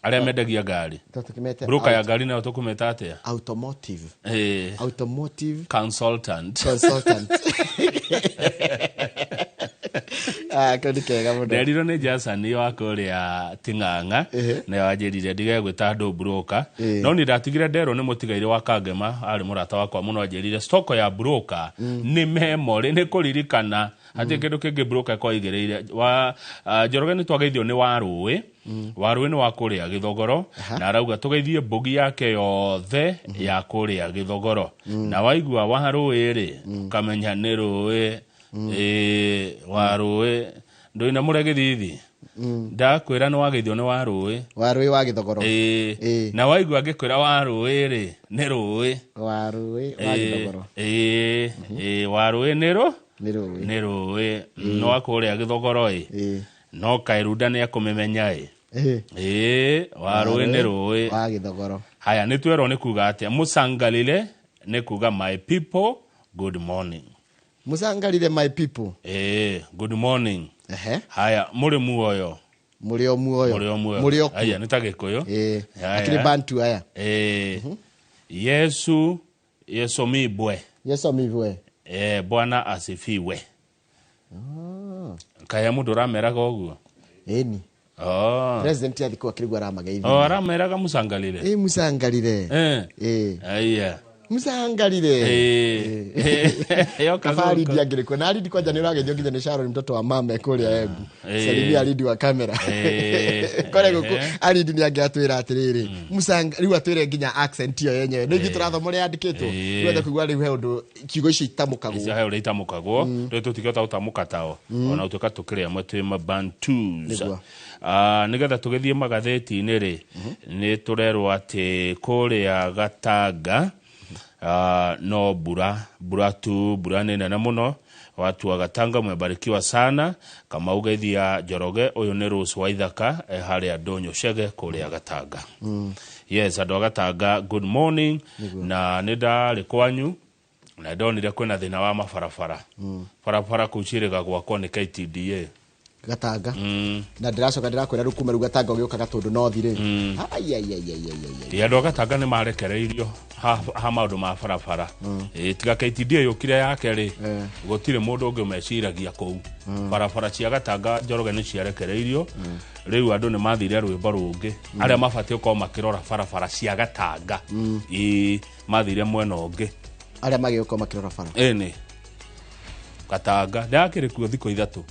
aria mendagia gari broker ya gari nao tukumeta atia automotive automotive consultant Kandi kega muno. Nderiro nĩ Jason wa kũrĩa Ting'ang'a na wanjĩrire ndigegwĩta andũ broker no nĩ ndatigire nderwo nĩ mũtigaire wa Kangema arĩ mũrata wakwa mũno anjĩrire stock ya broker nĩ memory nĩ kũririkana atĩ kĩndũ kĩngĩ broker kwa igĩrĩire wa Njoroge nĩ twageithio nĩ Warũĩ Warũĩ nĩ wa kũrĩa Gĩthogoro na arauga tũgeithie mbogi yake yothe ya kũrĩa Gĩthogoro na waigua Warũĩ rĩ kamenya nĩ rũĩ Warũĩ ndũina mũregithithi ndakwĩra nĩ wageithio nĩ Warũĩ wa Gĩthogoro na waigua ngĩkwĩra Warũĩ rĩ nĩ rũĩ Warũĩ wa Gĩthogoro Warũĩ nĩ rũĩ no akũrĩa Gĩthogoro no Kairunda nĩ akũmemenya Warũĩ nĩ rũĩ wa Gĩthogoro. Haya nĩ twerwo nĩ kuga atĩa mũcangalile nĩ kuga my people good morning. Musangalile my people. Good morning. Haya muri muoyo. Muri muoyo. Haya nitagikuyo. Akili bantu haya. Yesu mibwe. Bwana asifiwe. Kaya mundu rameraga oguo. Eni. President alikuwa kirigwa ramageithia. Rameraga musangalile. Musangalile. Haya. Musangalile. Kafari diagire kwa nali dikwa janira gejo gije ni Sharon mtoto wa mama ekuria Embu. Salimia alidi wa kamera. Kore guku alidi ni agatwira atiriri. Riu atwire nginya accent yo yenyewe. Ni gituratho muri andikitwo. Riu kugwa riu he undu kiugo ici itamukagwo. Ici he uri itamukagwo. Riu tutikota utamuka tao. Ona utuka tukiria mwe mabantus. Nigetha tugithie magatheti-inĩ rĩ nĩ turerwo atĩ kũrĩa Gatanga no mbura nene muno watu wa Gatanga mwebarikiwa sana kama ugeithia Njoroge uyu ni Rose Waithaka harĩa Ndonyo Chege kũrĩa Gatanga. Yes, andũ a Gatanga good morning na nĩ ndarĩ kwanyu na ndonire kwĩna thĩna wa mabarabara barabara kucirĩga gwakwo nĩ KTDA Gatanga na ndiracoka ndirakwira rukuma ru Gatanga ugioka gatundu no thire andũ a Gatanga nĩ marekereirio ha maũndũ ma barabara tiga KTDA yũkire yake rĩ gũtirĩ mũndũ ũngĩ meciragia kũu barabara cia Gatanga Njoroge nĩ ciarekereirio rĩu andũ nĩ mathire rwĩmbo rũngĩ arĩa mabatie ko makirora barabara cia Gatanga mathire mwena ũngĩ arĩa magĩuka makirora bara nĩ Gatanga ndakĩrĩ kuo thikũ ithatũ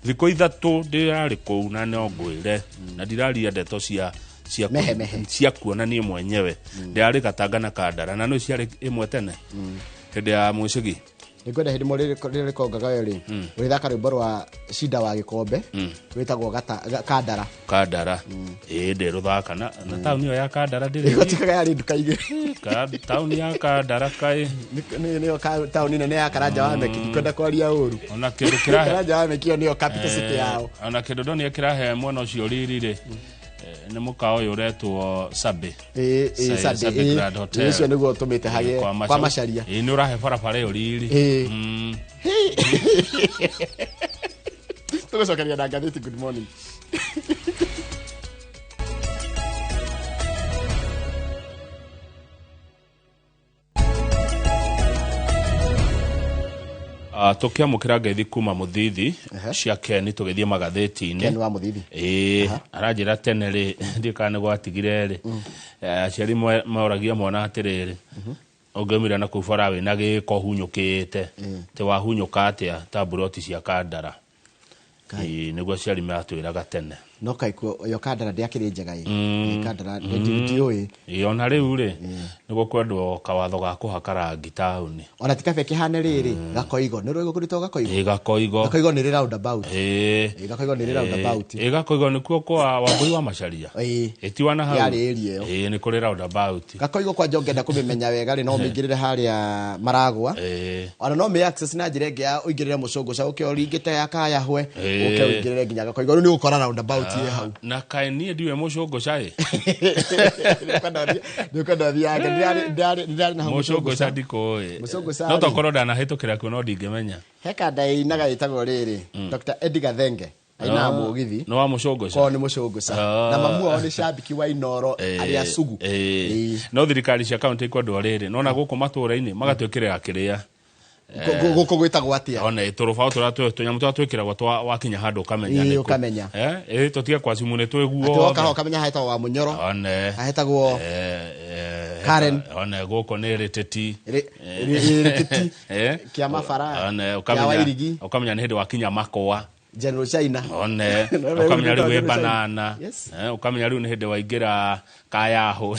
thikũ ithatũ ndirarĩ kũu na no ngwĩre na ndiraria ndeto cia kuona niĩ mwenyewe ndirarĩ Gatanga na Kandara na no ciarĩ ĩmwe tene hĩndĩ ya Mũcigi nĩkwenda hĩndĩ mwe rĩkongaga rĩ ũrĩthaka rwĩmbo rwa Shida wa Gĩkombe wĩtagwo Kandara ndĩ rũthaka na taũni ĩyo ya Kandara ndĩrĩ ĩgotikaga yarĩ nduka igĩrĩ taũni ya Kandara kaĩ nĩyo taũni nene ya Karanja wa Meki ndikwenda kwaria ũru ona kĩndũ kĩrahe Karanja wa Meki nĩyo capital city yao ona kĩndũ ndonire kĩrahe mwena ũcio riri rĩ nĩ mũkawa ũyũ ũretwo Sabe Grand Hotel ũcio nĩguo ũtũmĩte hagĩe kwa Macharia nĩ ũrahe barabara ĩyo riri tũgũcokeria na ngathĩti good morning. Tukiamukira ngeithi kuma Muthithi cia Keni tugithie magatheti-inĩ Keni wa Muthithi aranjĩra tene rĩ ndikane gwatigire rĩ aciari moragia mwana atirĩrĩ ũngĩmira na kũu bara wĩna gĩko hunyũkĩte te wahunyũka atĩa ta buroti cia Kandara nĩguo aciari matwĩraga tene no kaiko yo Kandara ndiakĩrĩ njega Kandara ndiũĩ ona rĩu rĩ nĩguo kwendwo kawatho ga kũhaka rangi taũni ona tikabe kĩhane rĩrĩ Gakoigo nĩ rũĩgo kũrĩtwo Gakoigo Gakoigo nĩ roundabout Gakoigo nĩ roundabout Gakoigo nĩkuo kwa Wambui wa Macharia ĩtiwana hau yarĩ area ĩyo nĩ kũrĩ roundabout Gakoigo kwa njongenda kũmĩmenya wega rĩ no mĩingĩrĩre harĩa Maragwa ona no mĩ access na njĩra ĩngĩ ya ũingĩrĩre Mũcũngũca ũkĩoringĩte ya Kayahwe ũkĩingĩrĩre nginya Gakoigo nĩ ũkora roundabout hau na kaĩ niĩ ndiwe Mũcũngũca nĩũkwenda thiaga ndĩrarĩ na Mũcũngũca ndikũĩ no tokorwo ndanahĩtũkĩra kuo no ndingĩmenya he kanda ĩinaga ĩtagwo rĩrĩ Dr. Edgar Thenge aina mũgithi no wa Mũcũngũca ko nĩ Mũcũngũca na mamu wao nĩ shabiki wa Inoro arĩa sugu no thirikari cia kaunti ikwendwo rĩrĩ no na gũkũ matũũra-inĩ magatwĩkĩrĩra kĩrĩa guko gwitagwo atia ona iturubao turatwe tunyamu twatwikiragwo twa wakinya handu kamenya niko ukamenya tutige kwa simu ne tweguo atuoka ukamenya haita wa munyoro ona haitagwo Karen ona goko ne reteti kia mafara ona ukamenya ne hindu wakinya makoa General China ona ukamenya riu banana ukamenya riu ne hindu waingira kayaho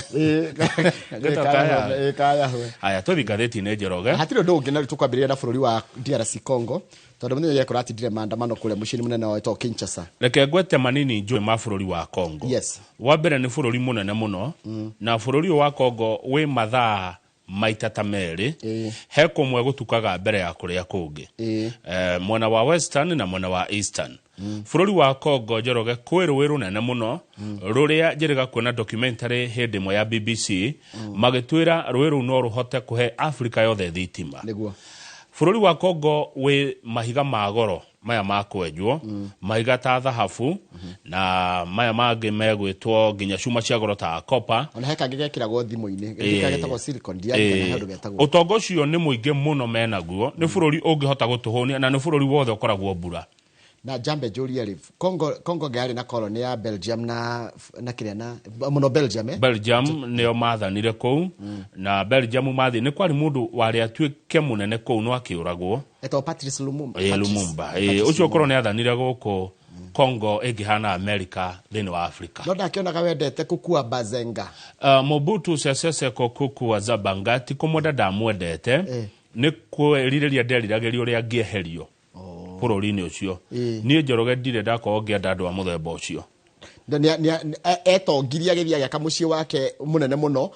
kayaho aya tuthi gatheti ne Njoroge hatiro ndungi na tukwambiria na bururi wa DRC Congo tondu munye yeko ratindire maandamano kule mucini munene wa eto Kinshasa reke ngwete manini njue ma bururi wa Congo yes wa mbere ni bururi munene muno na bururi wa Congo we mathaa maita ta meri he kumwe gutukaga mbere ya kuria kungi mwena wa western na mwena wa eastern bururi wa Congo Njoroge kwiru nene muno ruria njiriga kuona documentary hindi mo ya BBC magitwira rwiru no ruhote kuhe Africa yothe thitima niguo bururi wa Congo we mahiga magoro maya makwenjwo mahiga ta thahabu na maya mangĩ megwĩtwo nginya cuma cia goro ta copper ona heka ngigekiragwo thimu-inĩ gĩtagwo silicon diamond handũ getagwo ũtongo ũcio nĩ mũingĩ mũno menaguo nĩ bũrũri ũngĩhota gũtũhũnia na nĩ bũrũri wothe ũkoragwo mbura na jambe Julia Live Congo gari na colony ya Belgium na kiria na muno Belgium neo mathanire kuu na Belgium mathi ni kwari mundu wari atuike munene kuu no akiuragwo eto Patrice Lumumba ucio okoro ne athanire guko Congo egihana America thini wa Africa no ndakionaga wendete Kukua Bazenga Mobutu Sese Seko Kukua Zabanga ti kumwenda ndamwendete ni kwerireria nderiragerio ria ngieherio bururi-ini ucio nie Njoroge ndire ndakorwo ngienda andu a muthemba ucio etongiria githia gya kamucie wake munene muno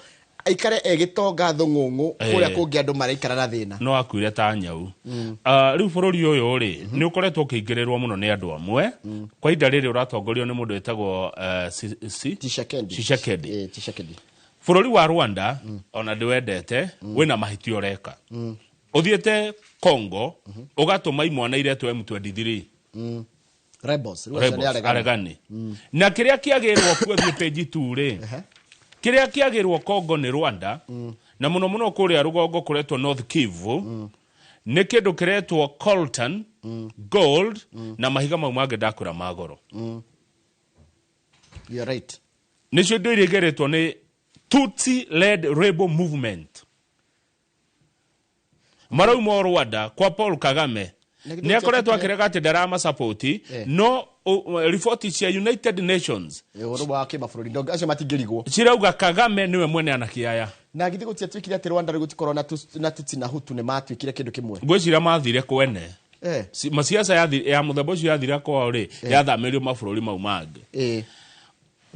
aikare egitonga thung'ung'u kuria kungi andu maraikara na thina no akuire ta nyau riu bururi uyu ri ni ukoretwo ukiingirirwo muno ni andu amwe kwa ihinda riri uratongorio ni mundu etagwo Tshisekedi bururi wa Rwanda ona ndiwendete wina mahitio reka uthiete Congo ugatuma imwana iretu M23 rebels aregani na kiria kiagirwo kuthie page 2 ri kiria kiagirwo Congo ni Rwanda na muno kuria rugongo kuretwo North Kivu ni kindu kiretwo coltan gold na mahiga mau mangĩ ndakura magoro you're right nicio ndio iregeretwo ni Tutsi led rebel movement marau mo Rwanda kwa Paul Kagame ni akoretwo akirega ati ndarama support no report cia United Nations urubwa ke mafururi ndoga acio matingirigwo cirauga Kagame niwe mwene anakiaya na githi gutia twikire ati Rwanda rigutikoro na Tutsi na Hutu ne matwikire kindu kimwe ngwicira mathire kwene masiasa ya muthemba ucio yathira kwao ri yathamirio mabũrũri mau mangĩ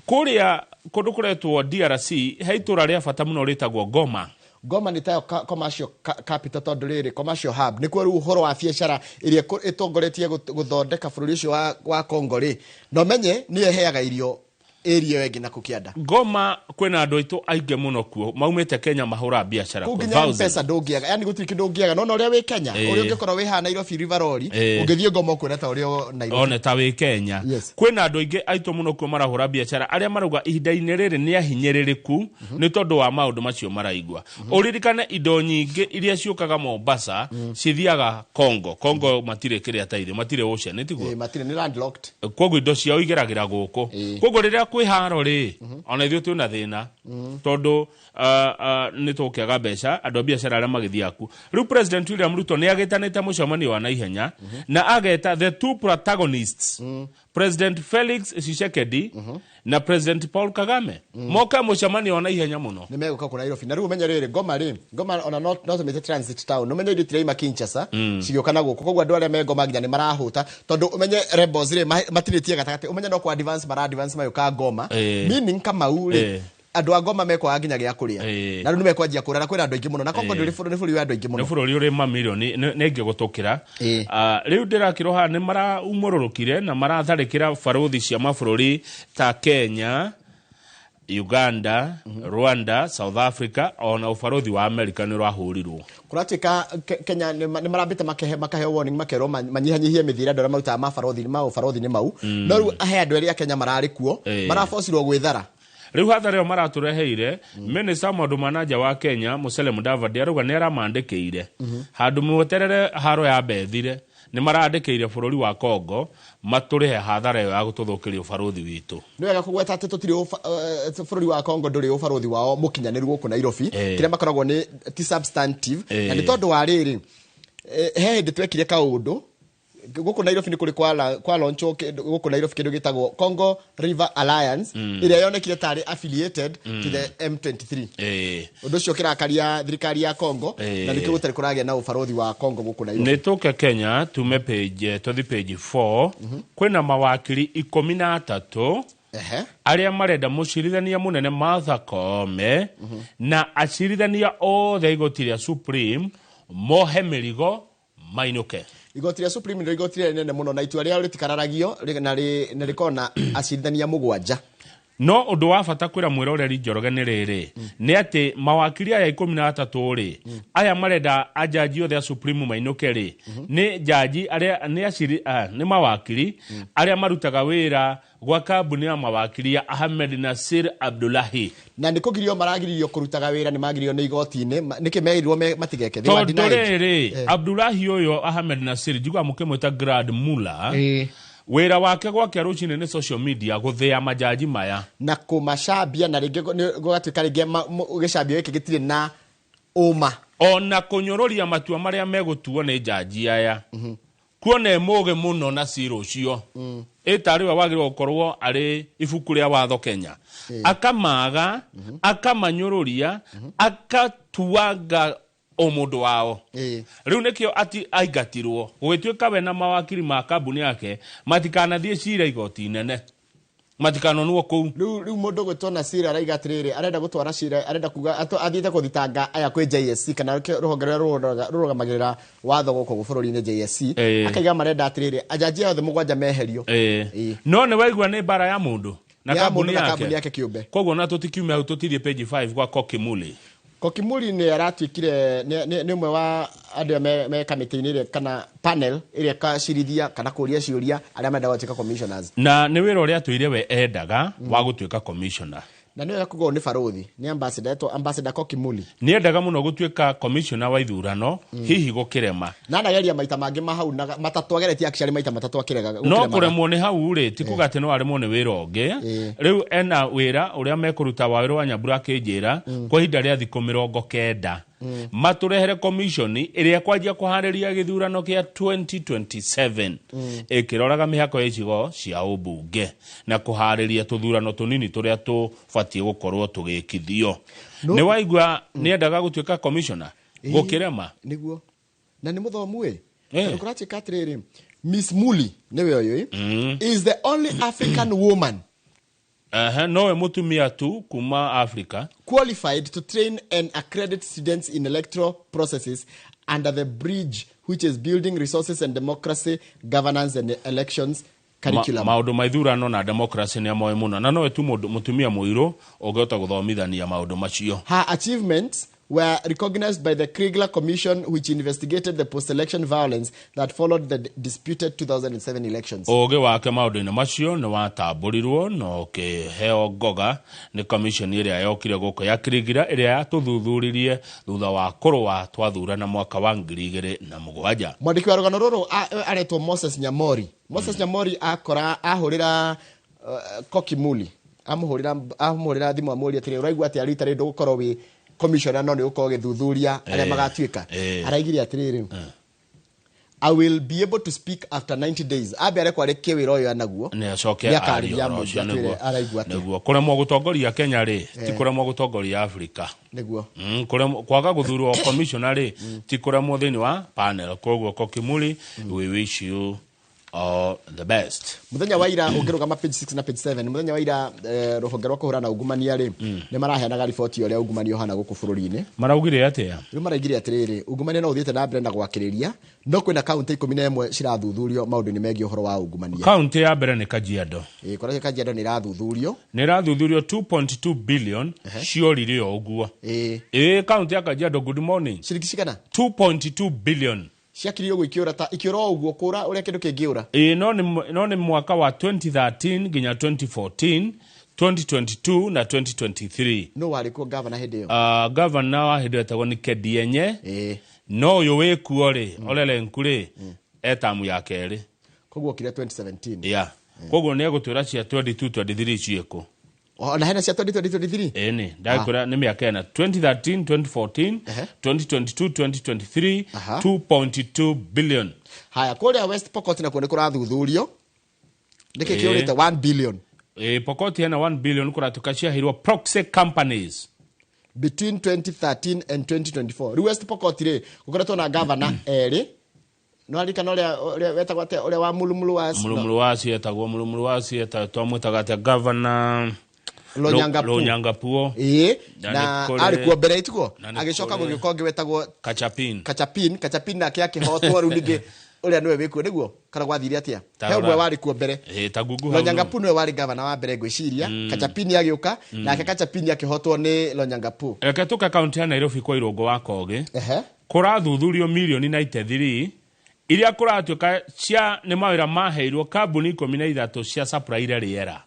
kuria kundu kuretwo DRC heitura ria bata muno ritagwo Goma ni tayo commercial capital tondu riri commercial hub ni kweru uhoro wa biashara iria itongoretie guthondeka bururi ucio wa Congo ri no menye ni eheaga irio area wengi na kukianda Goma kwena andu aitu ainge muno kuo maumite Kenya mahura biashara kwa voucher pesa ndungiaga yani gutiki ndungiaga no uria wi Kenya uria ungikorwo wi ha Nairobi River Road ungithie Goma kwena ta uria Nairobi one ta wi Kenya kwena andu ainge aitu muno kuo marahura biashara aria maruga ihinda-ini riri ni ahinyiririku ni tondu wa maundu macio maraigwa uririkane indo nyingi iria ciukaga Mombasa cithiaga Congo matire kiria taithio matire ocean tiguo matire ni landlocked koguo indo ciao igeragira guku koguo riria kwi haro ri ona ithuĩ twĩna thĩna tondu nĩ tũkĩaga mbeca andũ a biacara arĩa magĩthiaku rĩu President William Ruto nĩ agĩtanĩte mũcemanio wa naihenya na ageta the two protagonists President Felix Tshisekedi na President Paul Kagame moka mũcemanio wa naihenya mũno nĩ megũka kũ Nairobi na rĩu ũmenye rĩrĩ Goma ona not a transit town ũmenye ndĩtire ima Kinshasa cigĩũkana gũkũ koguo andũ arĩa me Goma nginya nĩ marahũta tondu ũmenye rebels rĩ matirĩtie gatagati ũmenye no kwa advance mayũka Goma meaning Kamau rĩ andu a Goma mekwa nginya gĩa kũrĩa na rĩu nĩ mekwanjia kũrara kwĩna andũ aingĩ mũno na Congo ndũrĩ bũrũri wa andũ aingĩ mũno nĩ bũrũri ũrĩ mamirioni nĩ ngĩgũtũkĩra rĩu ndĩrakĩroha nĩ maraumũrũrũkire na maratharĩkĩra barũthi cia mabũrũri ta Kenya Uganda Rwanda South Africa ona ubarũthi wa America nĩ rwahũrirwo kũratuĩka Kenya nĩ marambĩte makahe warning makerwo manyihanyihie mĩthiĩre andũ arĩa marutaga mabarũthi-inĩ mau no rĩu ahe andũ erĩ a Kenya mararĩ kuo marabocirwo gwĩthara riu hathara maratureheire minister maundu manaja wa Kenya Musalia Mudavadi aruga ni aramandikire handu mweterere haro ya Bethire ni marandikire bururi wa Kongo maturihe hathara yo ya gututhukiria ubaruthi witu ni wega kugweta ati tutiri bururi wa Kongo nduri ubaruthi wao mukinyaniru guku Nairobi kire makoragwo ni ti substantive na ni tondu wa riri he ndi twekire kaundu guku Nairobi ni kuri kwa launch guku Nairobi kindu gitagwo Congo River Alliance iria yonekire tari affiliated to the M23 undu cio kirakaria thirikari ya Congo na nikio gutari kuragia na ubaruthi wa Congo guku Nairobi nituke Kenya tume page to the page 4 kwina mawakili 13 aria marenda mucirithania munene Martha Koome na acirithania othe igoti ria Supreme mohe mirigo mainuke igoti ria Supreme ni igoti nene muno na itua ria ritikararagio na rikona acirithania mugwanja no undu wa bata kwira mwiroreri Njoroge ni riri ni ati mawakili aya 13 ri aya marenda ajaji othe Supreme mainuke ri ni jaji aria ni mawakili aria marutaga wira gwa kambuni ya mawakili ya Ahmed Nasir Abdullahi na nikugirio maragiririo kurutaga wira ni magirio ni igoti-ini nikimeirwo matigeke Abdullahi oyo Ahmed Nasir jigwa mukemweta Grand Mula wira wake gwake rucine ni social media guthia majaji maya na kumacambia na ringi gugatuika ringi gicambio giki gitire na uma ona kunyororia matua maria megutuo ni jaji aya kuona emoge muno na siro cio etariwa wagirwo gukorwo ari ibuku ria watho Kenya akamaga akamanyororia akatuaga omundu wao riu nikio ati aigatirwo gwituika we na mawakili ma kambuni yake matikanathie cira igoti nene matikanonwo kou riu mundu gwitona cira araigatiriri arenda gutwara cira arenda kuga athiite kuthitanga aya kwi JSC kana ruhonge rurugamagirira watho guku bururi-ini JSC akaiga marenda atiriri ajaji othe mugwanja meherio no ni waigua ni bara ya mundu na kambuni yake kiumbe koguo na tutikiume au tutirie page 5 kwa Kokimuli Kokimuli ni aratuikire ni umwe wa andu me kamiti-ini ire kana panel ire kacirithia kana kuria ciuria aria menda gwatuika commissioners na ni wira uria tuire we endaga wa gutuika commissioner na niwe kugo ni baruthi ni ambassador Kokimuli ni endaga muno gutuika commissioner wa ithurano hihi gukirema na nageria maita mangi mahau na matatu ageretie actually maita matatu akirega no kuremwo ni hau ri ti kugate no aremwo ni wira ungi riu ena wira uria mekuruta wa wira wa Nyambura kinjira kwa hinda ria thikũ 90 maturehere commission iria kwanjia kuhariria githurano kia 2027 ikiroraga mihako icigo cia ubunge na kuhariria tuthurano tunini turia tubatie gukorwo tugikithio ni waigua ni endaga gutuika commissioner gukirema niguo na ni muthomu kurachika atiriri Miss Muli niwe oyo is the only African woman no mutumia tu kuma Africa qualified to train and accredit students in electoral processes under the bridge which is building resources and democracy governance and elections curriculum maundu maithurano na democracy ni amoe muno na no tu mutumia muiru ogota guthomithania maundu macio her achievements were recognized by the Kriegler Commission, which investigated the post-election violence that followed the disputed 2007 elections. Oge wake maundu-ini macio ni watamburirwo no kiheo ngoga ni commission iria yokire guko ya Kriegler iria yatuthuthuririe thutha wa kurwa twathurana mwaka wa 2007. Mwandiki wa rugano ruru aretwo Moses Nyamori. Moses Nyamori ahurira Kokimuli amuhurira thimu amuria atiri uraigua ati arita rindu gukorwo wi commissioner no ni uko githuthuria aria magatuika araigire atiriri I will be able to speak after 90 days abere kwa reke wira uyu anaguo ni acoke araigua neguo kuremwo gutongoria Kenya ri ti kuremwo gutongoria Africa neguo kuremwo kwaga guthurwo commissioner ri ti kuremwo thini wa panel koguo Kokimuli we wish you all the best. Muthenya wa ira ungirugama page 6 na page 7 muthenya wa ira ruhonge rwa kuhurana ungumania ri ni maraheanaga riboti uria ungumania uhana guku bururi-ini maraugire atia riu maraigire atiriri ungumania no uthiete na mbere na gwakiriria no kwina county 11 cirathuthurio maundu-ini megie uhoro wa ungumania county ya mbere ni Kajiado kwa Kajiado ni irathuthurio 2.2 billion ciorire uguo county ya Kajiado good morning shirikishikana 2.2 billion ciakirio gwikiura ta ikiura uguo kura uria kindu kingiura no ni mwaka wa 2013 ginya 2014 2022 na 2023 no walikuwa governor hede yo governor wa hede etagwo ni Kedienye no yo wekuo ri Olele Nkuri etamu ya keri koguo kire 2017 yeah koguo ne gutwira cia 22 23 cieko na hena cia 2023 ene ndakora ni miaka ena 2013 2014 2022 2023 2.2 billion. Haya kule West Pokot na kuone kurathuthurio ndike kiorite 1 billion Pokot yana 1 billion kuratukashia hirwa proxy companies between 2013 and 2024 West Pokot ri gukoretwo na governor eri no alika no ria wetagwo ate ria wa mulumulu wasi etagwo twamwitaga ate governor Lonyangapuo na alikuwa mbere ituko agicoka gugikonge wetagwo Kachapin na kia kihotwo ru ningi uria niwe wikuo niguo kana gwathire atia hewe wari kuo mbere tagugu Lonyangapuo niwe wari governor wa mbere ngwiciria Kachapin agiuka na Kachapin akihotwo ni Lonyangapuo reke tuka county ya Nairobi kwa irongo wa Kogi kurathuthurio milioni 93 iria kuratuka cia ni mawira maheirwo kambuni 13 cia supply riera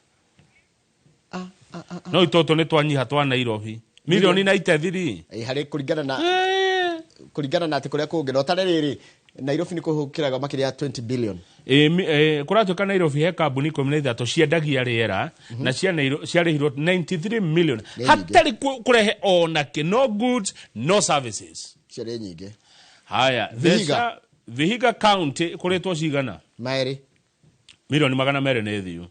no itoto ni twanyiha twa Nairobi milioni 93 hari kuringana na ati kuria kungi no tare riri Nairobi ni kuhukiraga makiria 20 billion kuratuka Nairobi he kambuni 13 cia ndagia riera na cia rehirwo 93 million hatari kurehe ona ke no goods no services cia nyingi. Haya Vihiga County kuretwo cigana mairi milioni 200 ne thiu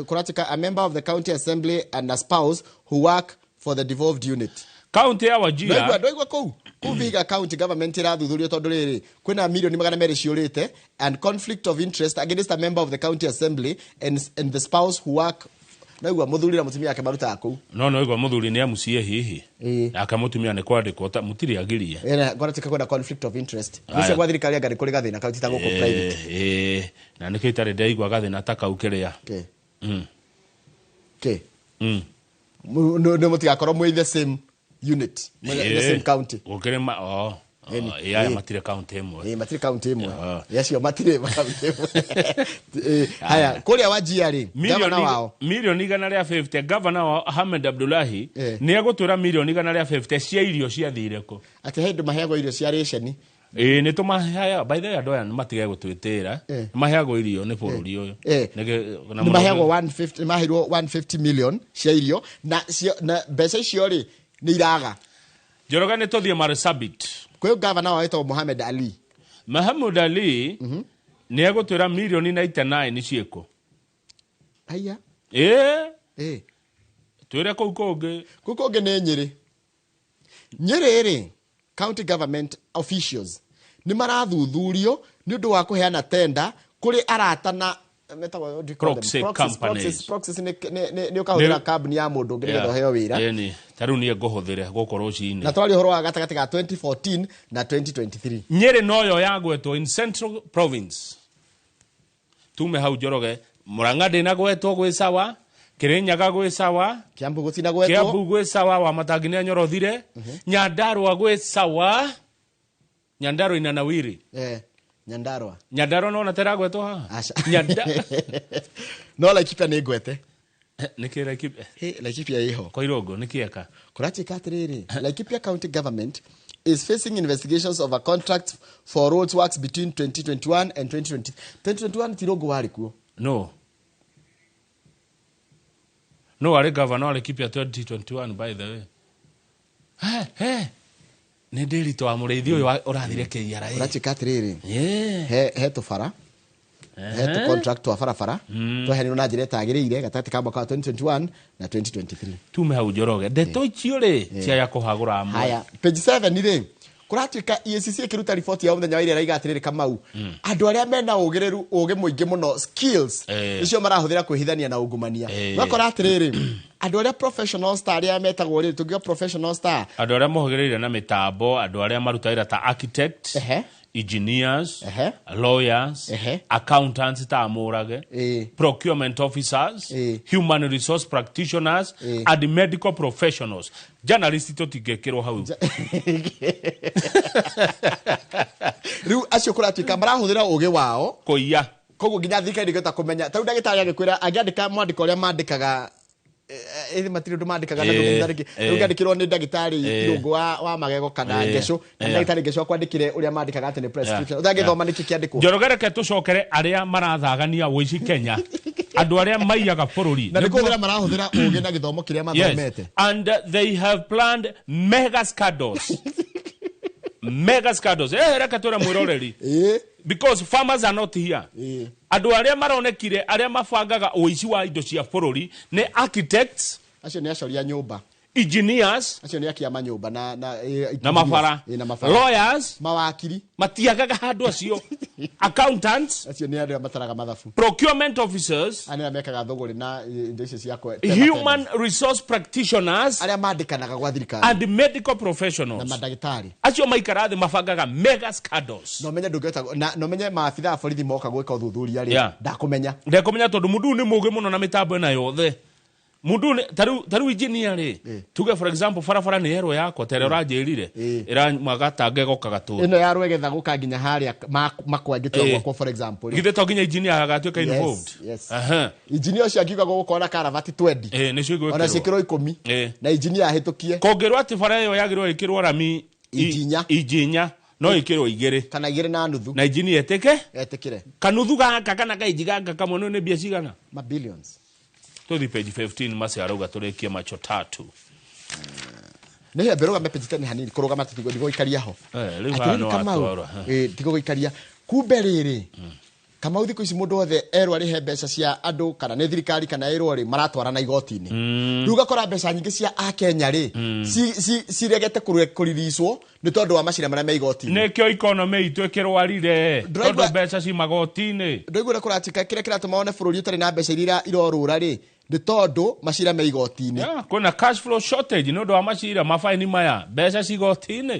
kuratika a member of the county assembly and a spouse who work for the devolved unit county ya Wajir ndoigwa ku Vihiga county government irathuthurio tondu riri kwina milioni 200 ciurite and conflict of interest against a member of the county assembly and the spouse who work ndoigwa muthuri na mutumia yake maruta ku no igwa muthuri ni amucie hihi akamutumia ne kwandikwo ta mutiri agiria kuratika kwina conflict of interest nicio gwa thirikari ya gari kuri gathina county ta guko private na nikitare ndaigwa gathina ta kaukiria no mutigakorwo mwe the same unit the same county ukirema ya matire county imwe matire county imwe yacio matire county imwe haya kuria Wajir ri governor wao milioni 150 governor wa Ahmed Abdullahi ni agutwira milioni 150 cia irio cia thireko ati hendu maheagwo irio cia ration ni tumahaya by the way andu aya matige gutwitira maheagwo irio ni bururi uyu ni maheagwo 150 mahirwo 150 million cia irio na mbeca icio ri ni iraga Njoroge ni tuthie Marsabit kwa governor wa ito Mohamed Ali ni agutwira milioni 99 cieko aya twire kukonge ni Nyeri ri county government officials ni marathuthurio ni undu wa kuheana tender kuri arata na proxy companies ni ukahurira company ya mundu ngiretho heo wira ni taru ni nguhuthire gukorwo cini na twali horo wa gatagati ga 2014 na 2023 Nyeri noyo yagwetwo in Central Province tume hau Njoroge Murang'a ndina gwetwo gwi sawa Kirinyaga gwi sawa Kiambu gutina gwetwo Kiambu gwi sawa wa matagine nyorothire Nyandarua gwi sawa Nyandarua ina nawiri Nyandarua no natera gwetwo ha no Laikipia ni gwete niki Laikipia iho kwa irogo nikieka kuratika atiriri Laikipia county government is facing investigations of a contract for roads works between 2021 and 2020 2021 tirogo wari kuo wari governor Laikipia 2021 by the way ne deli to amurithi uyu urathire KRA kuratika atiriri he to fara he to contract to farafara to he na njire tagirire gatati ka mwaka 2021 na 2023 tume hau Njoroge ndeto icio ri cia ya kuhagura amwe haya page 7 ri kuratuika EACC ikiruta report ya muthenya wa ira igatiriri Kamau andu aria mena ugireru ugi muingi muno skills icio marahuthira kwihithania na ungumania bakora atiriri andu aria professional star aria metagwo ri tugio professional star andu aria mohogereire na mitambo andu aria marutaira ta architect engineers lawyers accountants ta amurage procurement officers human resource practitioners and medical professionals journalists totigekirwo hau riu acio kuratuika marahuthira ugi wao kuiya koguo nginya thikari ngeta kumenya tau ndagitari agikwira agiandika mwandiko uria mandikaga matire ndumandikaga na ndumandiki rugandikirwo ni ndagitari irungu wa magego kana ngesho na ndagitari ngesho kwandikire uria mandikaga ati ni prescription utagithoma niki kiandikwo Njoroge ke tucokere aria marathagania wici Kenya andu aria maiyaga bururi na nikuthira marahuthira ugi na githomo kiria mathomete and they have planned mega scandals mega scandals reka tura mwiroreri because farmers are not here andu aria maronekire aria mabangaga uici wa indo cia bururi ni architects acio ni acoria nyumba engineers acio ni akiama nyumba na mafara lawyers mawakiri matiagaga handu acio accountants acio ni aria mataraga mathafu procurement officers aria mekaga thogori na indo icio cia human resource practitioners aria mandikanaga gwa thirikari and medical professionals na madagitari acio maikara thi mabangaga mega scandals no menye ndungeta no menye maabitha a borithi moka gwika uthuthuria ri ndakumenya tondu mundu ni mugi muno na mitambo ena yothe mundu taru engineer ri tuge for example farafara ni yero yako tere rajirire ira magatange gokaga tu ino ya rwegetha guka nginya haria makwangitwo kwa for example githe to nginya engineer agatuika involved engineer ucio akiuga gukora karavati 20 ni cio ona cikiro 10 na engineer ahitukie kongirwa ati fara yo yagirwo ikirwo rami ijinya no ikirwo igire kana igire na nuthu na engineer etikire kanuthu gaka kana kaijiganga kamwe ni bia cigana ma billions to page 15 masi arauga turekie macho tatu ne beroga me page 10 hanini kurugama tigo ikaria ho rivano atoro tigo ikaria kumbe riri kama uthiko ici mundu othe erwa ari he mbeca cia andu kana ne thirikari kana erwa ri maratwarana igoti-ini ruga kora mbeca nyingi cia a Kenya ri si regete kuririswo ni tondu wa macira maria me igoti-ini nekio economy itu ikirwarire tondu mbeca ci magoti-ini ndoigura kuratika kire kiratuma one bururi utari na mbeca iria irorura ri ni tondu macira me igoti-ini kuna cash flow shortage no ndo wa macira mafaini maya mbeca ci igoti-ini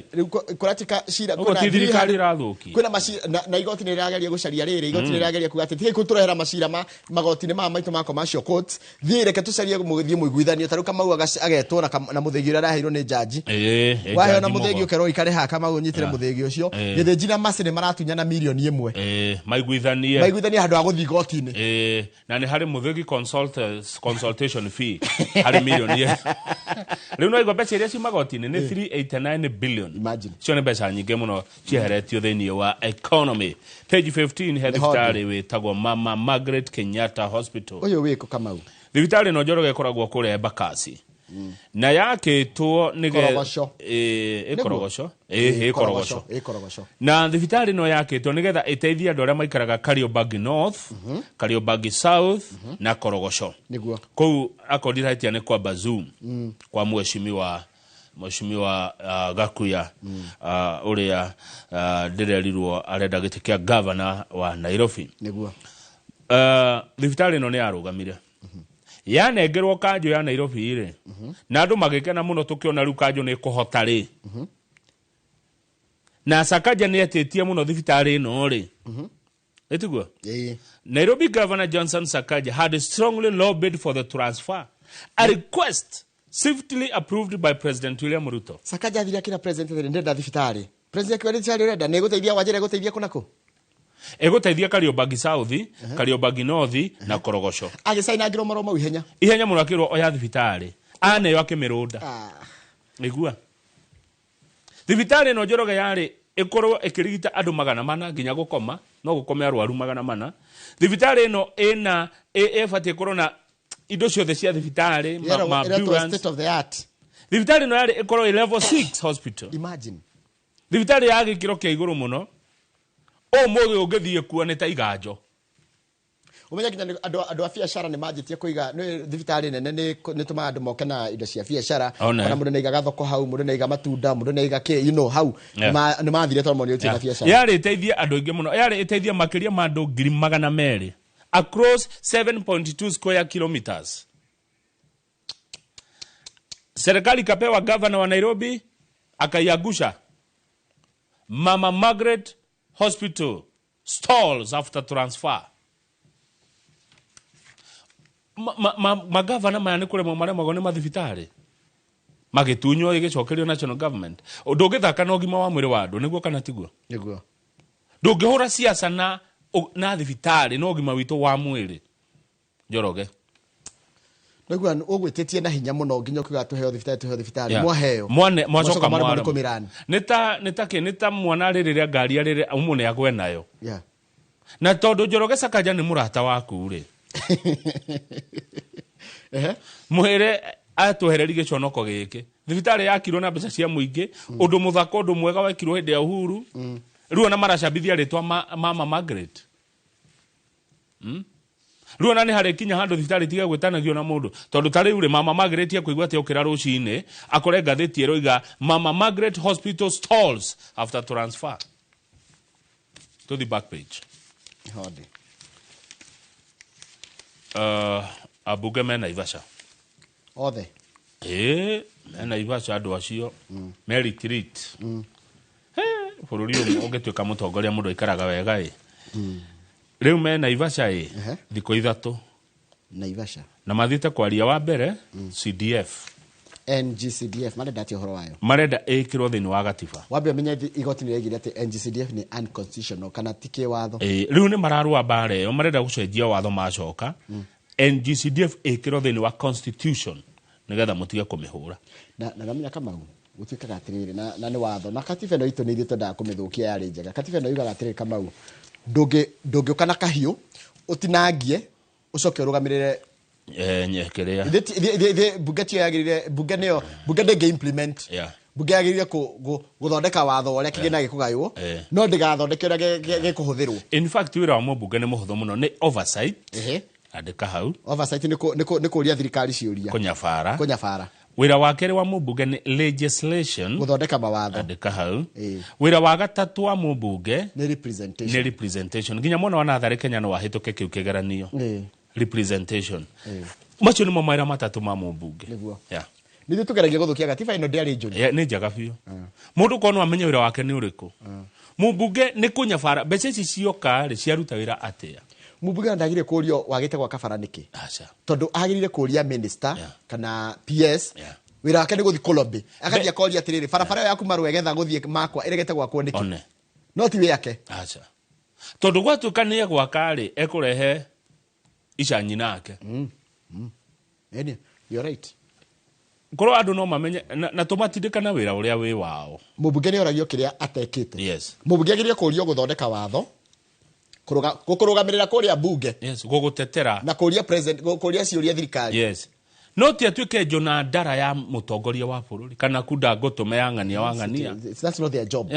kuratika cira kuna thirikari rathuki kuna macira na igoti-ini rirageria gucaria riri igoti-ini rirageria kuga ati tikai kuturehera macira magoti-ini ma maitu ma commercial courts thiire tucarie muthie muiguithanio taruka mau agetwo na muthegi ura raheirwo ni jaji wahe na muthegi ukero ikare haka mau nyitire muthegi ucio githiji na macini maratunya na milioni 1 maiguithanie handu ha guthi igoti-ini na ni hari muthegi consultation fee hari milioni riu no igombe ciria ci magoti-ini ni 389 billion imagine cio ni mbeca nyingi muno cieheretio thiini wa economy page 15 he thibitari witagwo Mama Margaret Kenyatta Hospital uyu wiko Kamau thibitari no Njoroge ikoragwo kure Embakasi na yakitwo nige ikorogosho na thibitari no yakitwo nigetha iteithia andu aria maikaraga Kariobangi North Kariobangi South na Korogosho niguo kou akodiratia ni kwa Bazoom kwa mheshimiwa Gakuya uria ndirerirwo arenda giti kia governor wa Nairobi niguo thibitari no ni arugamire yanengerwo kanjo ya Nairobi ire na andu magikena muno tukiona riu kanjo ni kuhota ri na Sakaja ni etitie muno thibitari no ri etiguo Nairobi Governor Johnson Sakaja had strongly lobbied for the transfer, a request swiftly approved by President William Ruto. Sakaja thira kira president ndenda thibitari president kwa thibitari renda ne guteithia wajere guteithia kunako eguteithia Kariobangi South Kariobangi North na Korogosho agisaina ngiro maromo ihenya muno akirwo oya thibitari ane yo akimirunda igua thibitari no Njoroge yari ikorwo ikirigita andu 400 nginya gukoma no gukome arwaru 400 thibitari no ena efati korona indo ciothe cia thibitari ma state of the art thibitari no yari ikorwo level 6 hospital imagine thibitari ya gikiro kia iguru muno o mogi ungithie kuo ni ta iganjo umenya kinya andu a biashara ni majitie kuiga ni thibitari nene ni tuma andu moke na indo cia biashara kana mundu ni iga thoko hau mundu ni iga matunda mundu ni iga ke hau ni mathire tondu ni utia biashara yari teithia andu ingi muno yari teithia makiria ma andu 200,000 across 7.2 square kilometers. Serikali kapewa governor wa Nairobi akayagusha Mama Margaret Hospital stalls after transfer. Magavana maya nikure mumare magone mathibitari magitunyo igicokerio national government ndungithaka na ugima wa mwiri wa andu niguo kana tiguo niguo ndungihura siasa na thibitari no ugima witu wa mwiri Njoroge Niguo ugwititie na hinya muno nginya ukiga tuheo thibitari mwaheo mwacoka mwaramo nita mwana ririria ngari riri umune agwe nayo na tondu Njoroge Sakaja ni murata waku ri mwire atuhereri giconoko giki thibitari yakirwo na mbeca cia muingi undu muthako undu mwega wekirwo hindi ya Uhuru riu na maracambithia ritwa Mama Margaret riu na ni hari kinya handu thibitari tiga gwitanagio na mundu tondu tari uri Mama Margaret akuigwa ati ukira rucine akore ngatheti eroiga Mama Margaret Hospital stalls after transfer to the back page. Hodi. Abuge mena Ivasha. Othe. Mena Ivasha andu acio. Me retreat. Bururi ungetuika mutongoria mundu ikaraga wega riu mena Ivasha thiko ithatu. Naivasha. Na mathite kwaria wa mbere CDF. NGCDF marenda ati horo wayo. Marenda ikirwo thini wa gatiba. Wabia menya igoti ni regire ati NGCDF ni unconstitutional kana tike watho. Riu ni mararua bare yo marenda gucenjia watho macoka. NGCDF ikirwo thini wa constitution nigetha mutige kumihura. Na namenya kama gutuikaga atiriri na ni watho na katiba no itu ni ithito nda kumithukia yari njega. Katiba no yugaga atiriri kama ndungi ukana kahiu utinangie ucoke urugamirire nyekerea bunge yagirire bunge ndenge implement bunge yagirire guthondeka watho uria kigena gikugaywo no ndigathondeke uria gikuhuthirwo. In fact wira wa mbunge ni muhutho muno ni oversight andika hau oversight ni kuria thirikari ciuria kunyabara wira wa kere wa mbunge ni legislation guthondeka mawatho andika hau wira wa gatatu wa mbunge ni representation nginya mwana wana athari Kenya no wahituke kiu kigeranio representation macho ni mamaira matatu ma mbunge nithu tugeragia guthukia gatiba ino ndiari njuri ni njaga biu mundu kono amenye wira wake ni uriku mbunge ni kunyabara mbeca ici cioka ri ciaruta wira atia mbunge ndagire kurio wagite gwa kabara niki tondu agirire kuria minister kana PS wira wake ni guthi Kolombe akathia koria atiriri barabara yaku marwe getha guthie makwa iregete gwakwo niki no ti wiyake tondu gwatukania gwaka ri ekurehe icanyi nake you're right koro andu no mamenye na tumatindikana wira uria wi wao mbunge ni oragio kiria atekite mbunge agirie kurio guthondeka watho kurugamirira kuria bunge gugutetera na kuria president kuria ciuria thirikari no ti atuike Jona Ndara ya mutongoria wa bururi kana kuda gotume ya ngania wa ngania that's not their job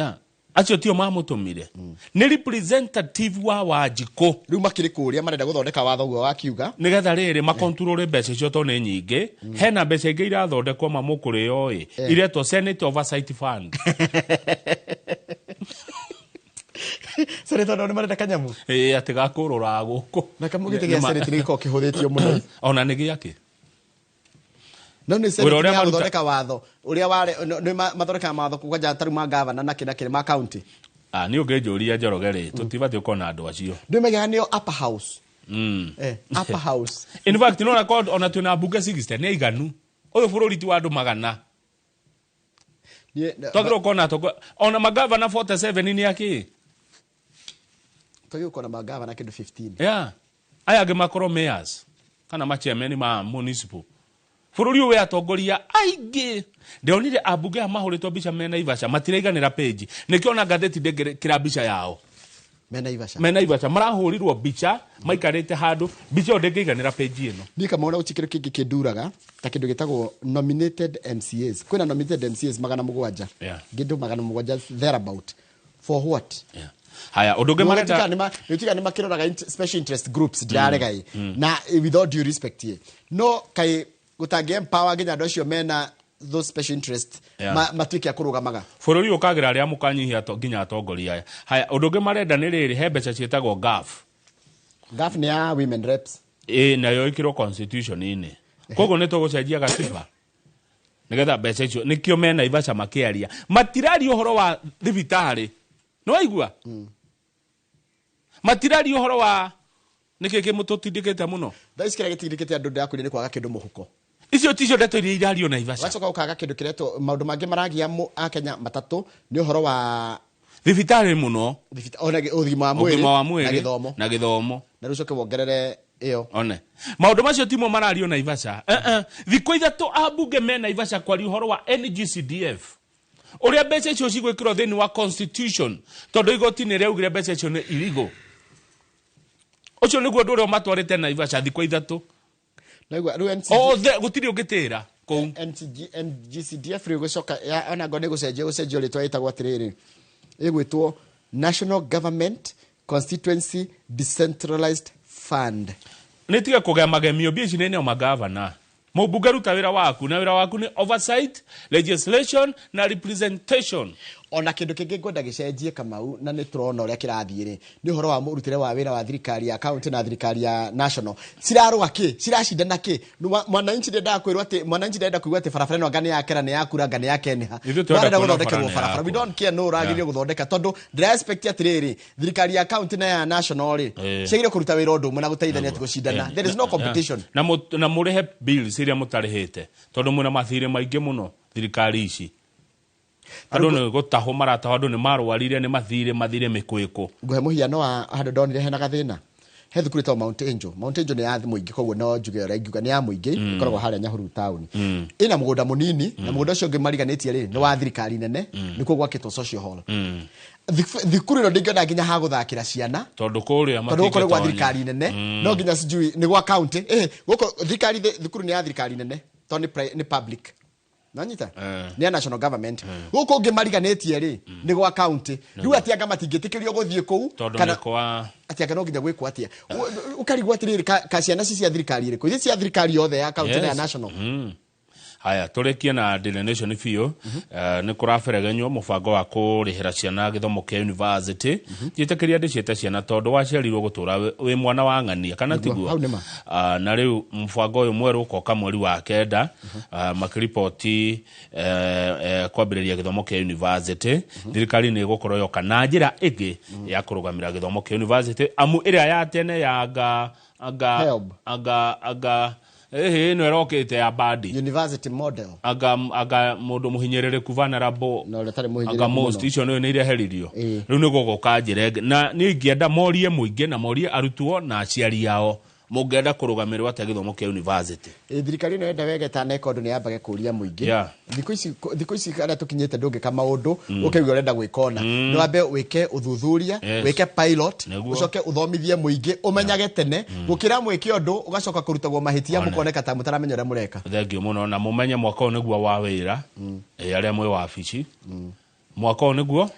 acio tio mamutumire ni representative wa Wanjiko riu makiri kuria marenda guthondeka watho guo wakiuga nigetha riri makontrole mbeca cio to ni nyingi hena mbeca ingi irathondekwo mamukuriyo iretwo Senate Oversight Fund Senator no marenda kanyamu ati gakurura guku na kamugite gia Senate ni ko kihuthitio muno ona ni giake no ni Senate ya guthondeka watho uria ware ni mathondeka watho kuja taruma governor na kina ma county ni ungejuria Njoroge ri tutibati ukona andu acio ndimega ni upper house upper house in fact no record ona tuna bunge 60 ni iganu uyu bururi ti wa andu magana togiro ukona ona magavana 47 ni yake togiro ukona magavana kindu 15 aya gemakorwo mayors kana machairman ma municipal bururi we atongoria aingi ndionire abunge amahuritwo bica mena Ivasha matiraiganira page nikiona gatheti ndengere kira bica yao mena Ivasha marahurirwo bica maikarite handu bica ndengeiganira page ino ni kama ona uchikire kingi kinduraga ta kindu gitagwo nominated MCAs kwina nominated MCAs magana mugwanja gindu magana mugwanja thereabout for what haya unduge marenda ni makiroraga special interest groups diraregai na without due respect no kai gutange empower ginya ndocio mena those special interest matuike akurugamaga bururi ukagira aria mukanyihia ginya atongoria haya unduge marenda ni riri he mbeca cietagwo gaf ni ya women reps nayo ikiro constitution ini kogo ni tugucenjia gatiba nigetha mbeca icio nikio mena Ivasha makiaria matirari uhoro wa thibitari no aigua matirari uhoro wa nikiki mututindikite muno ndaisikira gitindikite andu ndakuri ni kwaga kindu muhuko icio ticio ndeto iria irario na Ivasha wacoka ukaga kindu kireto maundu mangi maragia a Kenya matatu ni uhoro wa thibitari muno ona uthima wa mwiri na githomo na rucoke wongerere Eo. One. Maundu macio timo marario na Naivasha. Thikũ ithatũ ambunge me Naivasha kwa uhoro wa NGCDF. Uria mbeca icio cigwĩkĩrwo thĩinĩ wa constitution tondũ igoti nĩ rĩaugire mbeca icio nĩ illegal. Ucio nĩguo ũndũ ũrĩa matwarĩte Naivasha thikũ ithatũ. Naigua rĩu gũtirĩ ũngĩtĩra kũu. NGCDF rĩu gũcoka ona ngo nĩ gũcenjio rĩtwa ĩtagwo atĩrĩrĩ. Ĩgwĩtwo National Government Constituency Decentralized Fund. Nĩ tiga kũgĩa magemio mbia ici nĩ nĩo magavana. Mũmbunge ruta wĩra waku na wĩra waku nĩ oversight, legislation na representation. Ona kĩndũ kĩngĩ ngwenda gĩcenjie Kamau na nĩ tũrona ũrĩa kĩrathiĩ rĩ nĩ ũhoro wa mũrutĩre wa wĩra wa thirikari ya county na thirikari ya national cirarũa kĩ ciracindana kĩ mwananchi ndenda kwĩrwo atĩ mwananchi ndenda kuigua atĩ barabara ĩno anga nĩ yakera nĩ yakura anga nĩ yakenha barenda gũthondekerwo barabara we don't care no ũragĩrĩire gũthondeka tondũ ndĩrespect atĩrĩrĩ thirikari ya county na ya national rĩ ciagĩrĩire kũruta wĩra ũndũ ũmwe na gũteithania atĩ gũcindana there is no competition na mũrĩhe bills iria mũtarĩhĩte tondũ mwĩna mathirĩ maingĩ mũno thirikari ici. Andũ nĩ gũtahwo maratahwo andũ nĩ marwarire nĩ mathire mĩkwĩkũ. Nguhe mũhiano wa handũ ndonire hena gathĩna. He thukuru ĩtagwo Mount Angel. Mount Angel nĩ ya mũingĩ koguo no njuge ũrĩa ingiuga nĩ ya mũingĩ ĩkoragwo harĩa Nyahururu town. Ĩna mũgũnda mũnini na mũgũnda ũcio ũngĩ mariganĩtie rĩ nĩ wa thirikari nene nĩkuo gwakĩtwo social hall. Thukuru ĩno ndĩngĩona nginya ha gũthakĩra ciana tondũ kũrĩa matingĩtonya gwa thirikari nene no nginya sijui nĩ gwa county gũkũ thirikari thukuru nĩ ya thirikari nene tondũ nĩ public. Nanyita ni ya national government guko ungi mariganĩtie ri ni gwa county riu atianga matingĩtĩkĩrio gũthiĩ kũu kana kwa atianga no nginya gwĩkwo atia ukarigwo atirĩrĩ ka ciana cia thirikari rĩkũ iria cia thirikari yothe ya county na ya national. Haya tũrĩkie na Daily Nation biũ nĩ kũraberegenywo mũbango wa kũrĩhĩra ciana gĩthomo kĩa university njĩtĩkĩria ndĩciĩte ciana tondũ waciarirwo gũtũra wĩ mwana wa ng'ania kana tiguo na rĩu mũbango ũyũ mwerũ ũkoka mweri wa kenda makĩripoti kwambĩrĩria gĩthomo kĩa university thirikari nĩ ĩgũkorwo yoka na njĩra ĩngĩ ya kũrũgamĩra gĩthomo kĩa university amu ĩrĩa ya tene ya aga no erokete ya badi university model aga mundu muhinyerere vulnerable aga most icio no nĩ ireheririo rĩu nĩ gũgoka njĩra na nĩ ingĩenda morie mũingĩ na morie arutwo na aciari yao mũngĩenda kũrũgamĩrĩrwo atĩa gĩthomo kĩa university. Thirikari no enda wegeta na ikondo nĩ yambage kũria mũingĩ thikũ ici kana tũkinyĩte ndũngĩka maũndũ ũkĩuga ũrenda gwĩkona no wambe wĩke ũthuthuria wĩke pilot ũcoke ũthomithie mũingĩ ũmenyage tene gũkĩra mwĩke ũndũ ũgacoka kũrutagwo mahĩtia mũkoneka ta mũtaramenya ũrĩa mũreka. Thengio mũno na mũmenye mwaka ũyũ nĩguo wa wĩra arĩa mwĩ wabici mwaka ũyũ nĩguo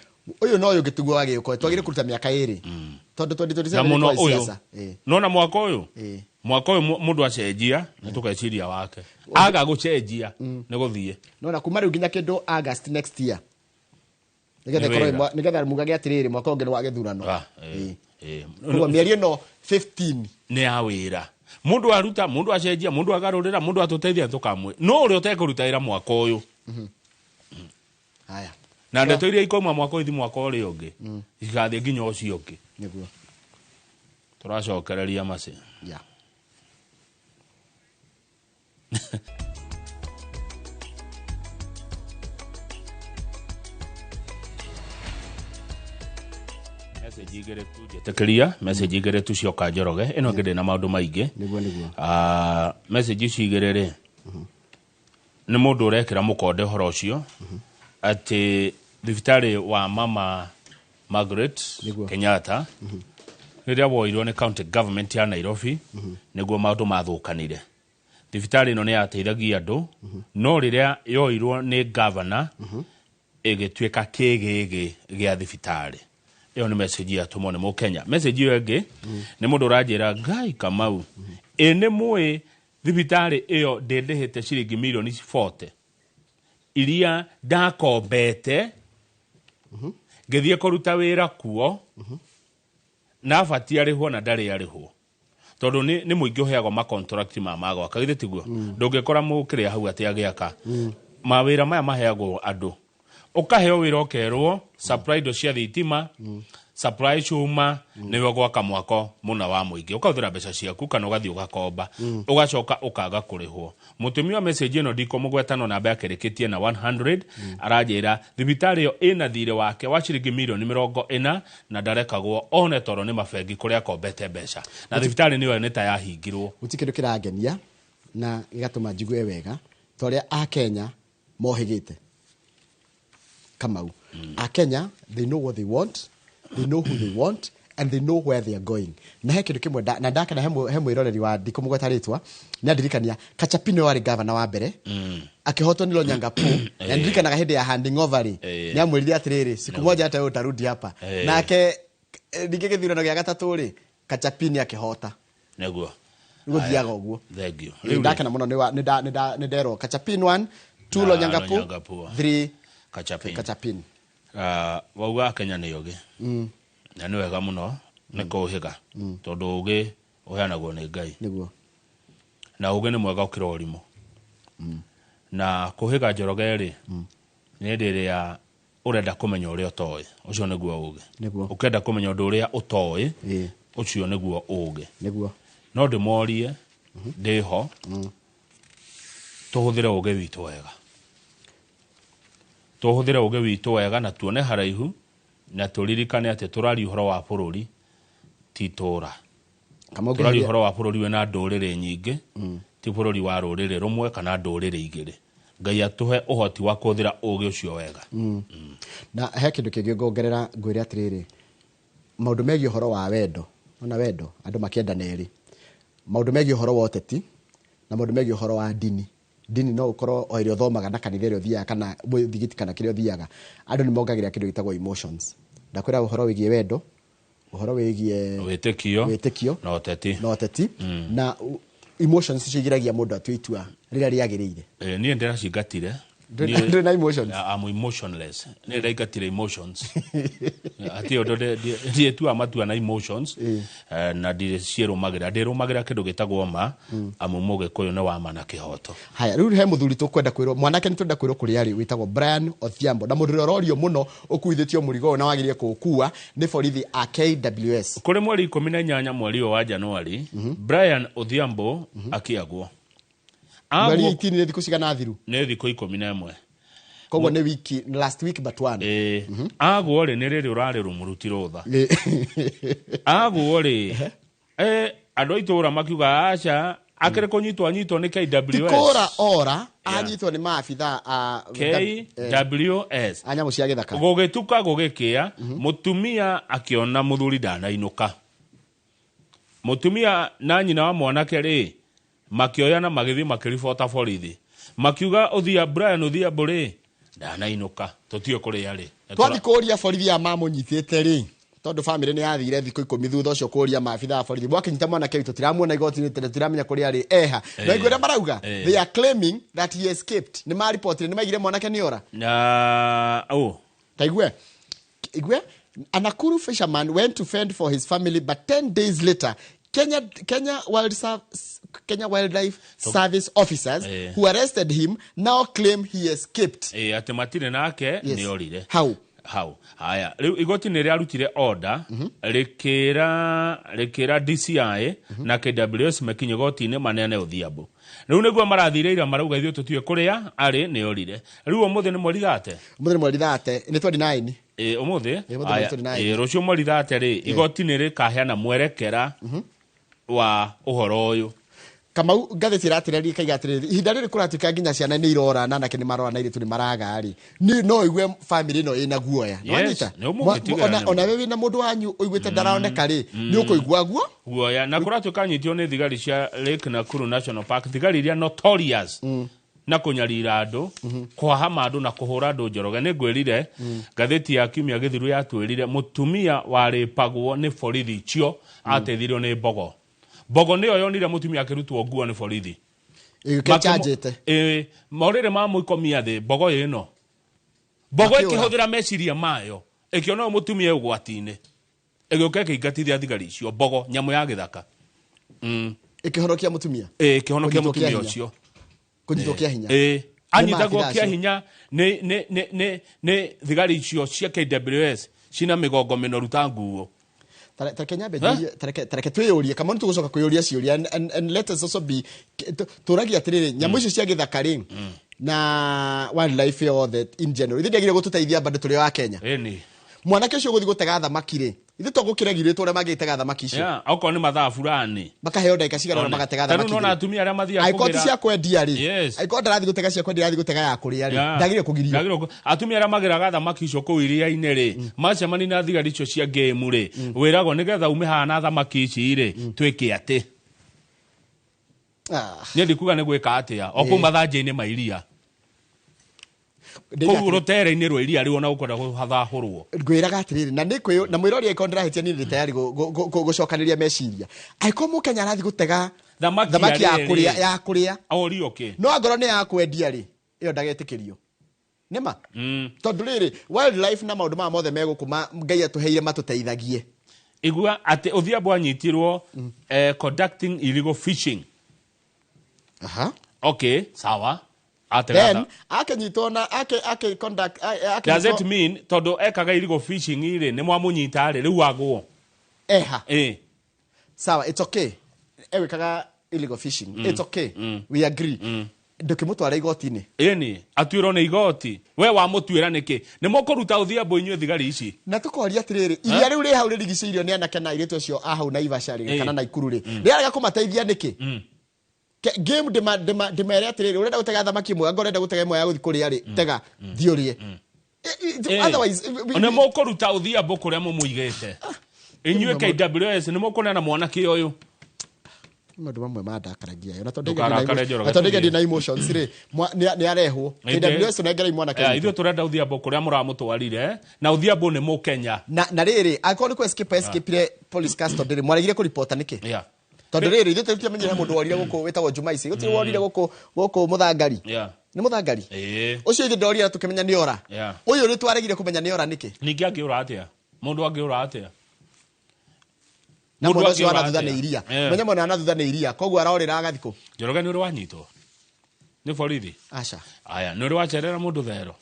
uyu no uyu gitugo agĩuko twagire kuruta miaka 2 tondu 2027 no siasa no na mwaka uyu mundu acenjia na tukeciria wake aga gucenjia ni guthie no na kuma riu nginya kindu August next year nigetha mugage atiriri mwaka ũngĩ wa gĩthurano no mieri no 15 ni ya wĩra mundu aruta mundu acenjia mundu agarurira mundu atuteithia tukamwe no uri utekũruta wĩra mwaka uyu haya na ndeto iria ikoima mwaka ũyũ mwaka ũrĩa ũngĩ igathiĩ nginya ũcio ũngĩ nĩguo tũracokereria maci message igere tu jetekeria message igere tu cioka Njoroge ĩno ngĩndĩ na maũndũ maingĩ nĩguo message ici igere rĩ nĩ mũndũ ũrekĩra mũkonde horo ũcio atĩ thibitarĩ wa mama Margaret Kenyatta rĩrĩa woirwo nĩ county government ya Nairobi nĩguo maũndũ mathũkanire thibitarĩ ĩno nĩ yateithagia andũ no rĩrĩa yoirwo nĩ governor ĩgĩtuĩka kĩgĩgĩ gĩa thibitarĩ ĩyo nĩ message ya tũmone mũ Kenya message ĩyo ĩngĩ nĩ mũndũ ũranjĩra Ngai Kamau nĩ mũĩ thibitarĩ ĩyo ndĩndĩhĩte ciringi mirioni 40 iria ndakombete ngĩthiĩ kũruta wĩra kuo na bati arĩhwo na ndarĩ arĩhwo tondũ nĩ mũingĩ ũheagwo ma contract magwaka githĩ tiguo ndũngĩkora mũkĩrĩa hau atĩ agĩaka mawĩra maya maheagwo andũ ũkaheo wĩra ũkerwo supply indo cia thitima supply chuma niwe gwaka mwako muna wa muingi ukathira mbeca ciaku kana ugathi ugakomba ugacoka ukaga kurihwo mutumia message ino ndiko mugwetano namba yake reketie na 100 arajira thibitari yo ina thire wake wa ciringi milioni 40 na ndarekagwo one toro ni mafengi kuria kombete mbeca na thibitari niyo neta yahingirwo utikindu kirangenia na igatuma njigue wega toria a Kenya mohigite Kamau a Kenya they know what they want, they know who they want, and they know where they are going. Na hekindu kimwe na ndaka na hemo iroreri wa ndiko mugwetaritwa ni andirikania Kachapino wari governor wa mbere akihotwo ni Lonyangapu na ndirikanaga hindi ya handing over ni amwirire atiriri siku moja hata utarudi hapa nake ndigegithirano gya gatatu ri Kachapini akihota neguo guthiaga uguo thank you ndaka na muno ni ndero Kachapini 1 2 Lonyangapu 3 Kachapini wauga Kenya ni yoge na ni wega muno ni kuhiga tondu ugi uheanagwo ni Ngai niguo na ugi ni mwega ukira urimo na kuhiga Njoroge ri ni ndire ya urenda kumenya uria utoe ucio niguo ugi ukenda kumenya undu uria utoe ucio niguo ugi niguo no ndimorie ndiho tuhuthire ugi witu wega tuhuthire ugi witu wega na tuone haraihu na turirikane ati turari uhoro wa bururi titora turari uhoro wa bururi wena ndurire nyingi ti bururi wa rurire rumwe kana ndurire igiri Ngai atuhe uhoti wa kuthira ugi ucio wega na he kindu kingi ngongerera ngwire atiriri maundu megi uhoro wa wendo ona wendo andu makienda neri maundu megi uhoro wa oteti na maundu megi uhoro wa dini no ukoro o irio thomaga na kanitha irio thia kana thigiti kana kirio thiaga andu ni mongagira kindu gitagwo emotions ndakwira uhoro wigie wendo uhoro wigie witikio na oteti na emotions cigiragia mundu atwitua rira riagirire nie ndera cingatire na emotions I'm emotionless ne ndaigatire emotions ati odo de tu amatua na emotions na dire cirumagira ndirumagira kindu gitagwo ma amumoge koyo ne wa mana kihoto haya riu he muthuri tukwenda kwiro mwanake ni twenda kwiro kuri ari witagwo Brian Odhiambo na mundu rorio muno ukuithitio murigo na wagirie kukua ni borithi a KWS kuri mweri 18 mweri wa Januari Brian Odhiambo akiagwo mweri 18 ni thiku cigana thiru ne thiku 11 koguo ni wiki last week but one agwo ri ni riri urari rumuruti rutha agwo ri andu aitura makiuga acha akire kunyitwa ni KWS tikora ora anyitwo ni maafitha a KWS anyamu cia githaka gugituka gugikia mutumia akiona muthuri ndanainuka mutumia na nyina wa mwanake ri makioya na magithi makiribota borithi makiuga uthia Brian Odhiambo ri ndanainuka tutio kuri ari twathi kuria borithi ya mamunyitite ri tondu family ni yathire thiku 10 thutha ucio kuria maabitha a borithi bwakinyita mwanake witu tiramuona igoti tiramenya kuri ari na igwira marauga they are claiming that he escaped ni ma report ni maigire mwanake ni ora na taigwe a Nakuru fisherman went to fend for his family but 10 days later Kenya Wildlife Service officers who arrested him now claim he escaped. Atimatire nake ni orire. How? Haya, igoti ni riarutire order rekera DCI na KWS mekinye goti-ini manene Odhiambo. Riu niguo marathireira marauga ithio tutue kuria ari ni orire. Riu umuthi ni mweri 30. Umuthi ni mweri 30 ni 29. Umuthi rucio mweri 30 ri igoti ni rikaheana mwerekera wa uhoro uyu Kamau ngatheti ratireri kaigatireri ihinda riri kuratuka nginya ciana ni irora na nake ni marora na iritu ni maraga ari ni no igwe family no ina guoya nonyita ona wewe na mundu wanyu uigwete ndaraoneka ri ni ukuigwa guoya na kuratuka nyitio ni thigari cia Lake Nakuru National Park thigari iria notorious na kunyarira andu kwahama andu na kuhura andu Njoroge ni ngwirire ngatheti ya Kiumia Githiru yatwirire mutumia waripagwo ni borithi cio atethirio ni Bogo niyo yonire mutumia akirutwo nguo ni borithi ikechajete maurire ma muikomia thi Bogo ino Bogo ikihuthira meciria mayo ikiona mutumia ugwati-ini igioka kiingatithia thigari cio Bogo nyamu ya githaka ikihonokia mutumia ikihonokia mutumia ucio kunyitokia hinya anyitagwo kia hinya ne thigari cio cia KWS cina migongo minoru ta nguo. Kenya tareke twiyurie kama nitugucoka kwiyuria ciuria and let us also be turagia atiriri nyamu icio cia githakari na wildlife all that in general ithiagire gututeithia bado turi wa Kenya mwanake ucio guthi gutega thamaki ri ithu tugukiragire tore magitega thamaki icio auko ni mathaa fulani bakaheo ndeka cigana magatega thamaki tano nona atumia aria mathia kugira aikoti cia kwendia ri aikoti rathi gutega cia kwendia rathi gutega ya kuria ri ndagire kugirio atumia aria magiraga thamaki icio ku iria-ini ri macemani na thigari icio cia game ri wirago nigetha ume hana thamaki ici ri twike ati ni ndikuga ni gwika atia oku mathanjini mairia ko rotere-ini rwa iria ri ona ukwenda guhathahurwo ngwiraga atiriri na nikwiyo na mwirori iko ndirahitia ni ndi tayari gucokaniria meciria aiko mu Kenya arathi gutega thamaki ya kuria ori okay no angoro ni ya kwendia ri iyo ndagetikirio nima tondu riri wildlife na maundu ma mothe megukuma Ngai atuheire matuteithagie igua ati Odhiambo anyitirwo conducting illegal fishing okay sawa then akanyitwo na conduct does it mean todo ekaga illegal fishing ire ni mwamunyita ri riu agwo sawa it's okay ewekaga illegal fishing it's okay we agree ndukimutwara igoti-ini ni atuirwo ni igoti we wa mutuira niki ni mukuruta Odhiambo inywe thigari ici na tukoria atiriri iria riu ri hau ririgiciirio ni anake na iretu cio ahau na Ivasha ri kana na Ikuru ri riaraga kumateithia niki game demere atiriri urenda gutega thamaki mwe ngorenda gutega imwe ya guthi kuria ri tega thiorie otherwise ne mukuruta Odhiambo kuria mumuigete inywe KWS ni mukuna na mwanake uyu mundu mamwe mandakaragia yo na tondega ndi na emotions ri ni arehwo KWS nengera mwanake ithu turenda Odhiambo kuria muramutwarire na Odhiambo ni Mukenya na riri akoni ku escape police custody mwarigire ku report niki tondu riri ithu tutia menyera mundu worire guku wetagwo Jumaici guti worire guku muthangari ni muthangari ucio ithu ndorira tukimenya ni ora uyu ni twaregire kumenya ni ora niki ningi angiura atia mundu angiura atia na mundu ucio anathutha ni iria menya mwana anathutha ni iria koguo arorira agathiko Njoroge ni uri wanyitwo ni borithi acha aya ni uri wacherera mundu thero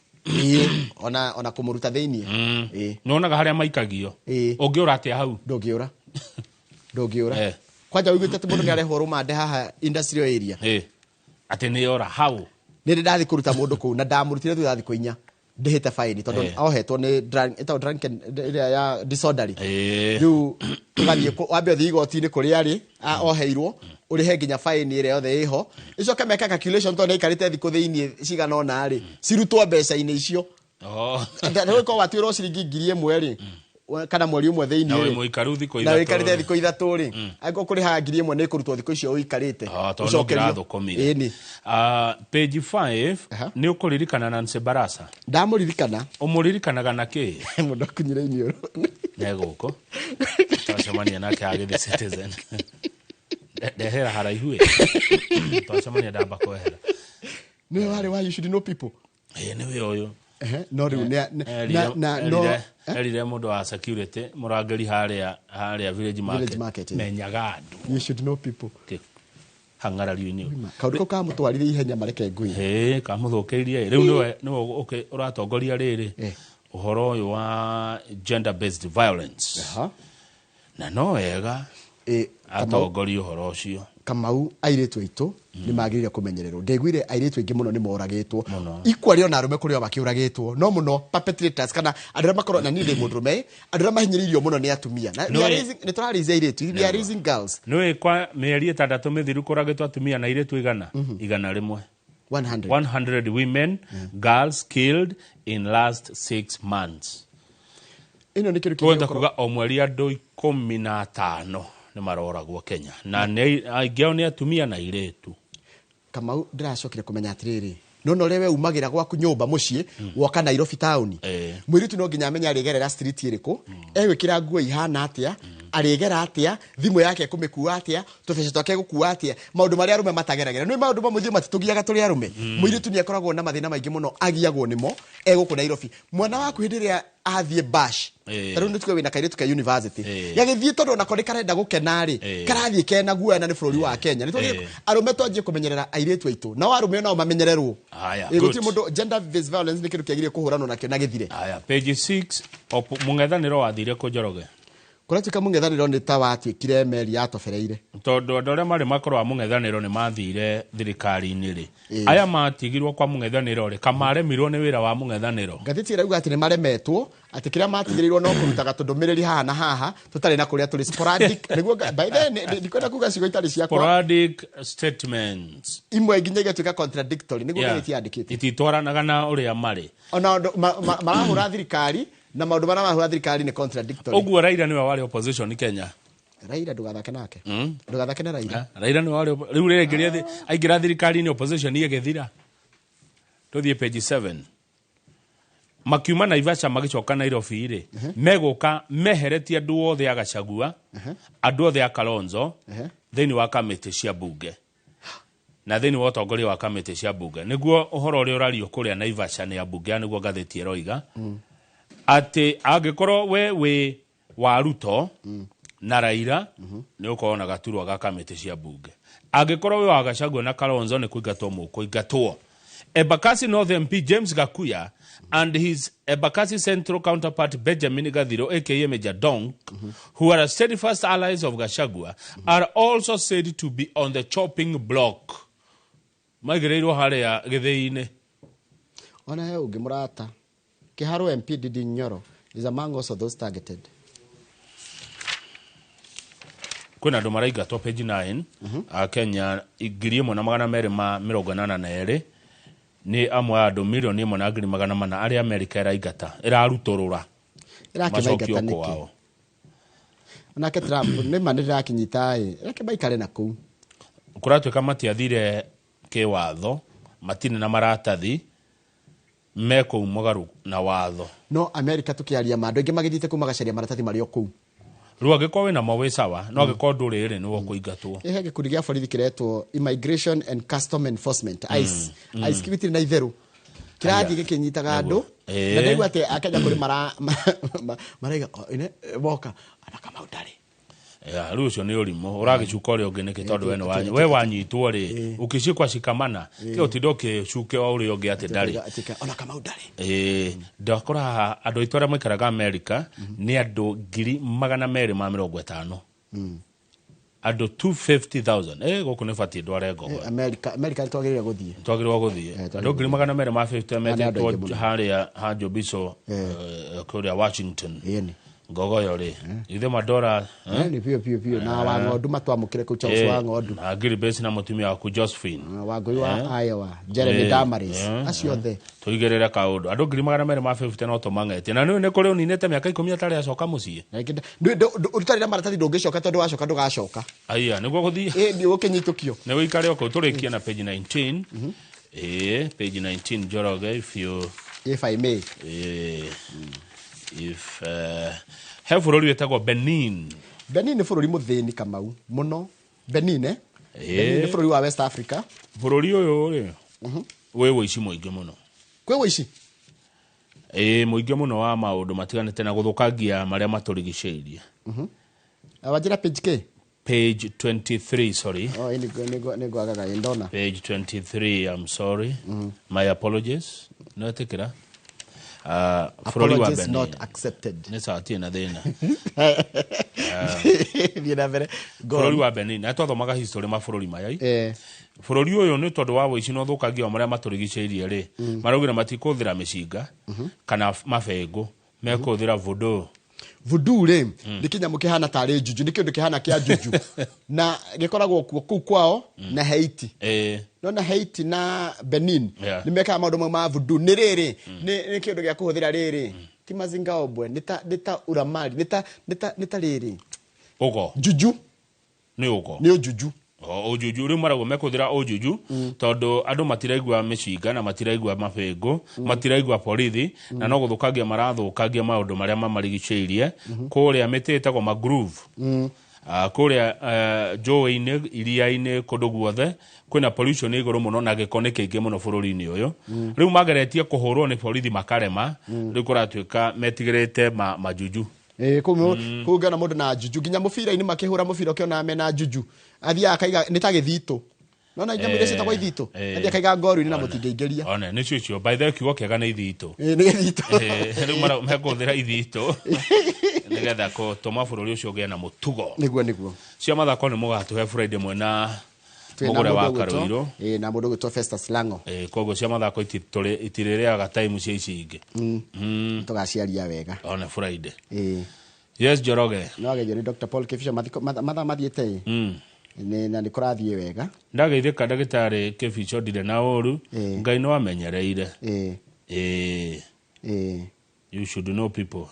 ona kumuruta thiini nonaga haria maikagio ungiura atia hau ndungiura kwanja wiguite ati mundu ni arehwo rumande haha industrial area ati ni ora hau ni ndathi kuruta mundu ku na ndamurutire thu ndathi kuinya ndihite fine tondu ohetwo ni drunken ya disorderly riu tugathie wambe thi igoti-ini kuria ari oheirwo urihe nginya fine ire yothe iho icoke meka calculation tondu ikarite thiku thiini cigana ona ari cirutwo mbeca-ini icio ndio ko watwirwo ciringi 1,000 ri kana mweri umwe thiini na muikaru thiko ithatu na wikarite thiko ithatu ri ago kuri ha 1,000 ni kurutwo thiko icio uikarite ucokeria thukumire page 5 ni ukuririkana Nancy Barasa ndamuririkana umuririkanaga na ki mundu akunyire inioro neguko tacemania nake agithe Citizen ndehera haraihu tacemania ndamba kwehera ni wale why you should know people niwe uyu no riu no erire mundu wa security murangeri haria village market menyaga andu you should know people hang'arario-ini kauriko ka mutwarire ihenya mareke ngui kamuthukeirie riu niwe uratongoria riri uhoro uyu wa gender based violence na no wega atongoria uhoro ucio Kamau airetu aitu ni magirire kumenyererwo ndegwire airetu ingi muno ni moragitwo ikwari ona arume kuri bakiuragitwo no muno perpetrators kana andira makoro na ninde mundurume andira mahinyiririo muno ni atumia na ni turarize airetu we are raising girls no kwa mieri 6 mithiru kuragitwo atumia na airetu igana rimwe 100 women girls killed in last 6 months ino ni kiru kwenda kuga o mweri andu 15 ni maroragwo Kenya na aigeo ni atumia na iretu Kamau ndiracokire kumenya atiriri nono rewe umagira gwaku nyumba mucii woka Nairobi town mwiritu no nginya amenya arigerera street iriku egwikira nguo ihana atia arigera atia thimu yake kumikua atia tubece twake gukua atia maundu maria arume matageragera no maundu mamwe matitugiaga turi arume mwiritu ni akoragwo na mathina maingi muno agiagwo nimo eguku Nairobi mwana waku hindiria athie bash taru nitwe wina kaire tuka university yagithie tondu na kone karenda gukenari karathie kena guoya na ni bururi wa Kenya nitwe arume twanjie kumenyerera airetu aitu na warume nao mamenyererwo guti mundu gender based violence ni kindu kiagirie kuhuranwo nakio na githire page 6 mungethaniro wathire ku Njoroge kuratuka mungethaniro ni ta watuikire meri yatobereire tondu andu aria mari makorwa mungethaniro ni mathire thirikari-ini ri aya matigirwo kwa mungethaniro ri kamaremirwo ni wira wa mungethaniro ngathiti irauga ati ni maremetwo ati kiria matigiriirwo no kurutaga tundumiriri haha na haha tutari na kuria turi sporadic niguo by then ndikwenda kuga cigo itari ciakwa sporadic statements imwe nginyagia tuika contradictory niguo gitiandikite ititwaranaga na uria mari ona marahura thirikari na maundu mara mahura thirikari ni contradictory oguo Raila niwe wari opposition ni Kenya Raila ndugathake nake ndugathake na Raila Raila niwe wari riu regeria aingira thirikari ni opposition igethira tuthie page 7 makiuma Naivasha magicoka Nairobi ri meguka meheretie andu othe a Gachagua andu othe a Kalonzo thini wa kamiti cia bunge na thini wa utongoria wa kamiti cia bunge niguo uhoro uri urario kuria Naivasha ni abunge niguo gatheti eroiga ati angikorwo we wa Ruto na Raila ni ukoona gaturwa ga kamiti cia bunge angikorwo we wa Gachagua na Kalonzo ni kuingatwo mukuingatwo Embakasi North MP James Gakuya and his Embakasi Central counterpart Benjamin Gathiro aka Major Donk who are steadfast allies of Gachagua are also said to be on the chopping block magireirwo haria githii-ini ona he ungi murata Kiharo MP Didi Nyoro is among also those targeted. Kuna andu maraigatwo page 9 a Kenya 1282 ni amwe andu milioni 1.4 aria America iraigata irarutorura irakimaigata niki onake Trump ni manira kinyita reke baikare na kuu kuratuika matiathire kiwatho matine na maratathi meko umugaru na watho no America tukiaria mandu ingi magithite kumagacaria maratathi mario kuu ruo giko wina mawe sawa no giko ndurire ni wo kuingatwo ehe gikundi gia borithi kiretwo Immigration and Custom Enforcement ICE ICE kibitiri na itheru kirathi gikinyitaga andu na ndigwa ate Akenya kuri maraiga ine boka anaka maudari rucio ni urimo uragicuka uri ungi niki tondu we wanyitwo ri ukicikwa cikamana ke utidoke cuke wa uri ungi ati ndari ona kama udari ndakora andu itwara mwikaraga America ni andu 250 andu 250,000 guku ni fati ndware ngogo America twagirira guthie andu 250 metwo haria Jobiso kuria Washington ngogo yori ithe madora ni pio na wa ngondu matwamukire ku Charles wa ngondu na Gilbert na mutumia wa ku Josephine wa ngoi wa Iowa Jeremy Damaris acio the tuigerera kaundu andu 250 no tomangete na ni kuri uninete miaka 10 atari acoka mucie utari na maratathi ndungicoka tondu wacoka ndugacoka aya niguo guthie ni ukinyitukio ni wikare oko turikia na page 19 page 19 Njoroge if I may if he bururi wetagwo Benin ni bururi muthini kamau muno Benin ni bururi wa West Africa bururi uyu ri we wici muingi muno kwe wici muingi muno wa maundu matiganite na guthukangia maria maturigiceirie awajira page page 23 sorry ni gwagaga indona page 23 I'm sorry my apologies no tekira apologies not accepted nesa tina thina Viena vere bururi wa Benin atothomaga history ma bururi maya bururi uyu ni tondu wa wici no thukangia maria maturigiceirie ri maraugira matikuthira micinga kana mafengo mekuthira voodoo ri nikinyamu kihana tari juju ni kindu kihana kia juju na gikoragwo ku kwao na Haiti no na Haiti na Benin ni meka maundu ma voodoo ni riri ni kindu gia kuhuthira riri ti mazinga obwe nita uramari nita riri ugo juju ni ugo ni juju ojuju ri marago mekuthira ojuju tondu andu matiraigwa micinga na matiraigwa mafengo matiraigwa borithi na no guthukangia marathukangia maundu maria mamarigiceirie kuria mititagwo ma groove kuria joe-ini iria-ini kundu guothe kwina pollution iguru muno na giko ni kiingi muno bururi-ini uyu riu mageretie kuhurwo ni borithi makarema riu kuratuika metigirite majuju kugana mundu na juju ginya mubira-ini makihura mubira ukiona mena juju athia akaiga ni ta githito nona nyamu ile citagwo ithito athia akaiga ngoru-ini na mutingeingeria ona ni cio by the way kiugo kiega ni ithito ni githito riu mekuthira ithito nigetha gutuma bururi ucio ugie na mutugo niguo cio mathako ni mugatuhe Friday mwena mugure wa Karuiro na mundu gwitwo Festus Lango koguo cia mathako itirireaga time cia ici ingi tugaciaria wega on Friday yes Joroge no gejo ni Dr Paul Kifisha matha mathiete na nikurathie wega ndageithika ndagitari Kifisha ndire na uru ngai no amenyereire you should know people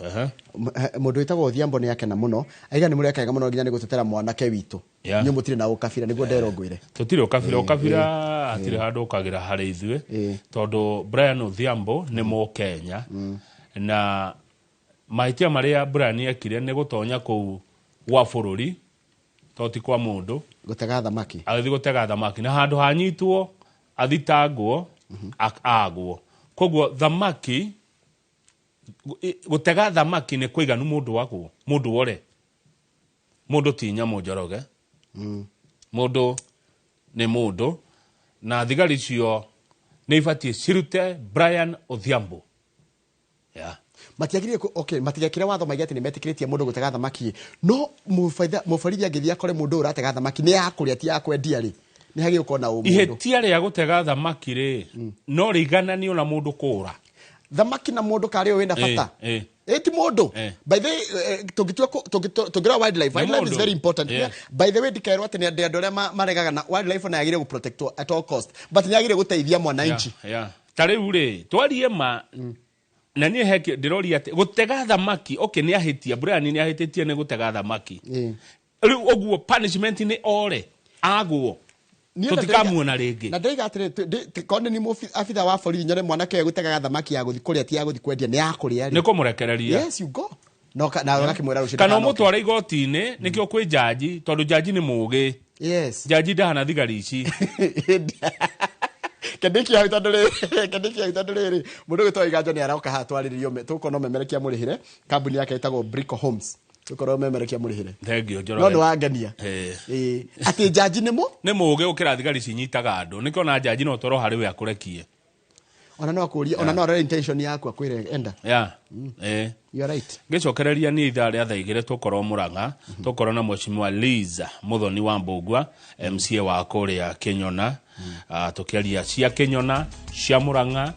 mundu witagwo Odhiambo ni akena muno aiga ni muri akega muno nginya ni gutetera mwanake witu nyu mutire na ukabira niguo nderongwire tutire ukabira atire handu ukagira hari ithue tondu Brian Odhiambo ni Mukenya na maitia maria Brian ekire ni gutonya ku wa bururi toti kwa mundu gutega thamaki agithi gutega thamaki na handu hanyitwo athitangwo agwo koguo thamaki gutega thamaki ni kuiganu mundu wako mundu wore mundu tinya Njoroge mundu ni mundu na thigari cio ni ibatie cirute Brian Odhiambo matiagire matiagire watho maigati ni metikiritie mundu gutega thamaki no mubarithia ngithia kore mundu uratega thamaki ni yakuri ati yakwendia ri ni hagi ukona mundu ihetia ria gutega thamaki ri no riganani ona mundu kura thamaki na mundu kari wina bata eti mundu by the way tugira wildlife is very important by the way dikairwa ati ni andu aria maregaga na wildlife na yagire gu protect at all cost but ni yagire guteithia mwananchi tariu ri twarie ma na ni heke ndirori ati gutega thamaki ni ahitia Brian ni ahititie ni gutega thamaki riu oguo punishment ni ore agwo tutikamuona ringi na ndaiga atire konde ni afitha wa borithi nyore mwanake gutega thamaki ya guthi kuria ti ya guthi kwendia ni ya kuria ni kumurekereria yes you go no na gakimwira rushida kana mutwara igoti-ini nikio kwi jaji tondu jaji ni mugi yes jaji ndahana thigari ici Kendiki ya utandore mundu gitwa iganjo ni aroka hatwariririo tukono memerekia murihire kambuni yake itagwo Brico Homes tukono memerekia murihire thengio Njoroge no wangania ati jaji ni muge ukira thigari cinyitaga andu nikio na jaji no toro hari we akurekie ona no akuria ona no re intention yaku akwire enda you are right gicokereria ni itha ria thaigire tukoro Murang'a tukoro na Mheshimiwa Liza Muthoni wa Mbugua MCA wa kuria Kinyona tukiaria cia Kinyona cia Murang'a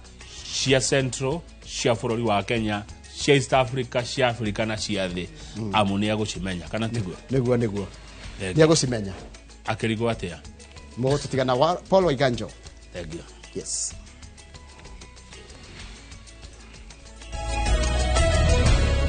cia Central cia bururi wa Kenya cia East Africa cia Africa na cia thi amuni agucimenya kana tiguo niguo ni agucimenya akirigo atia mo tutigana Paul Waiganjo thank you yes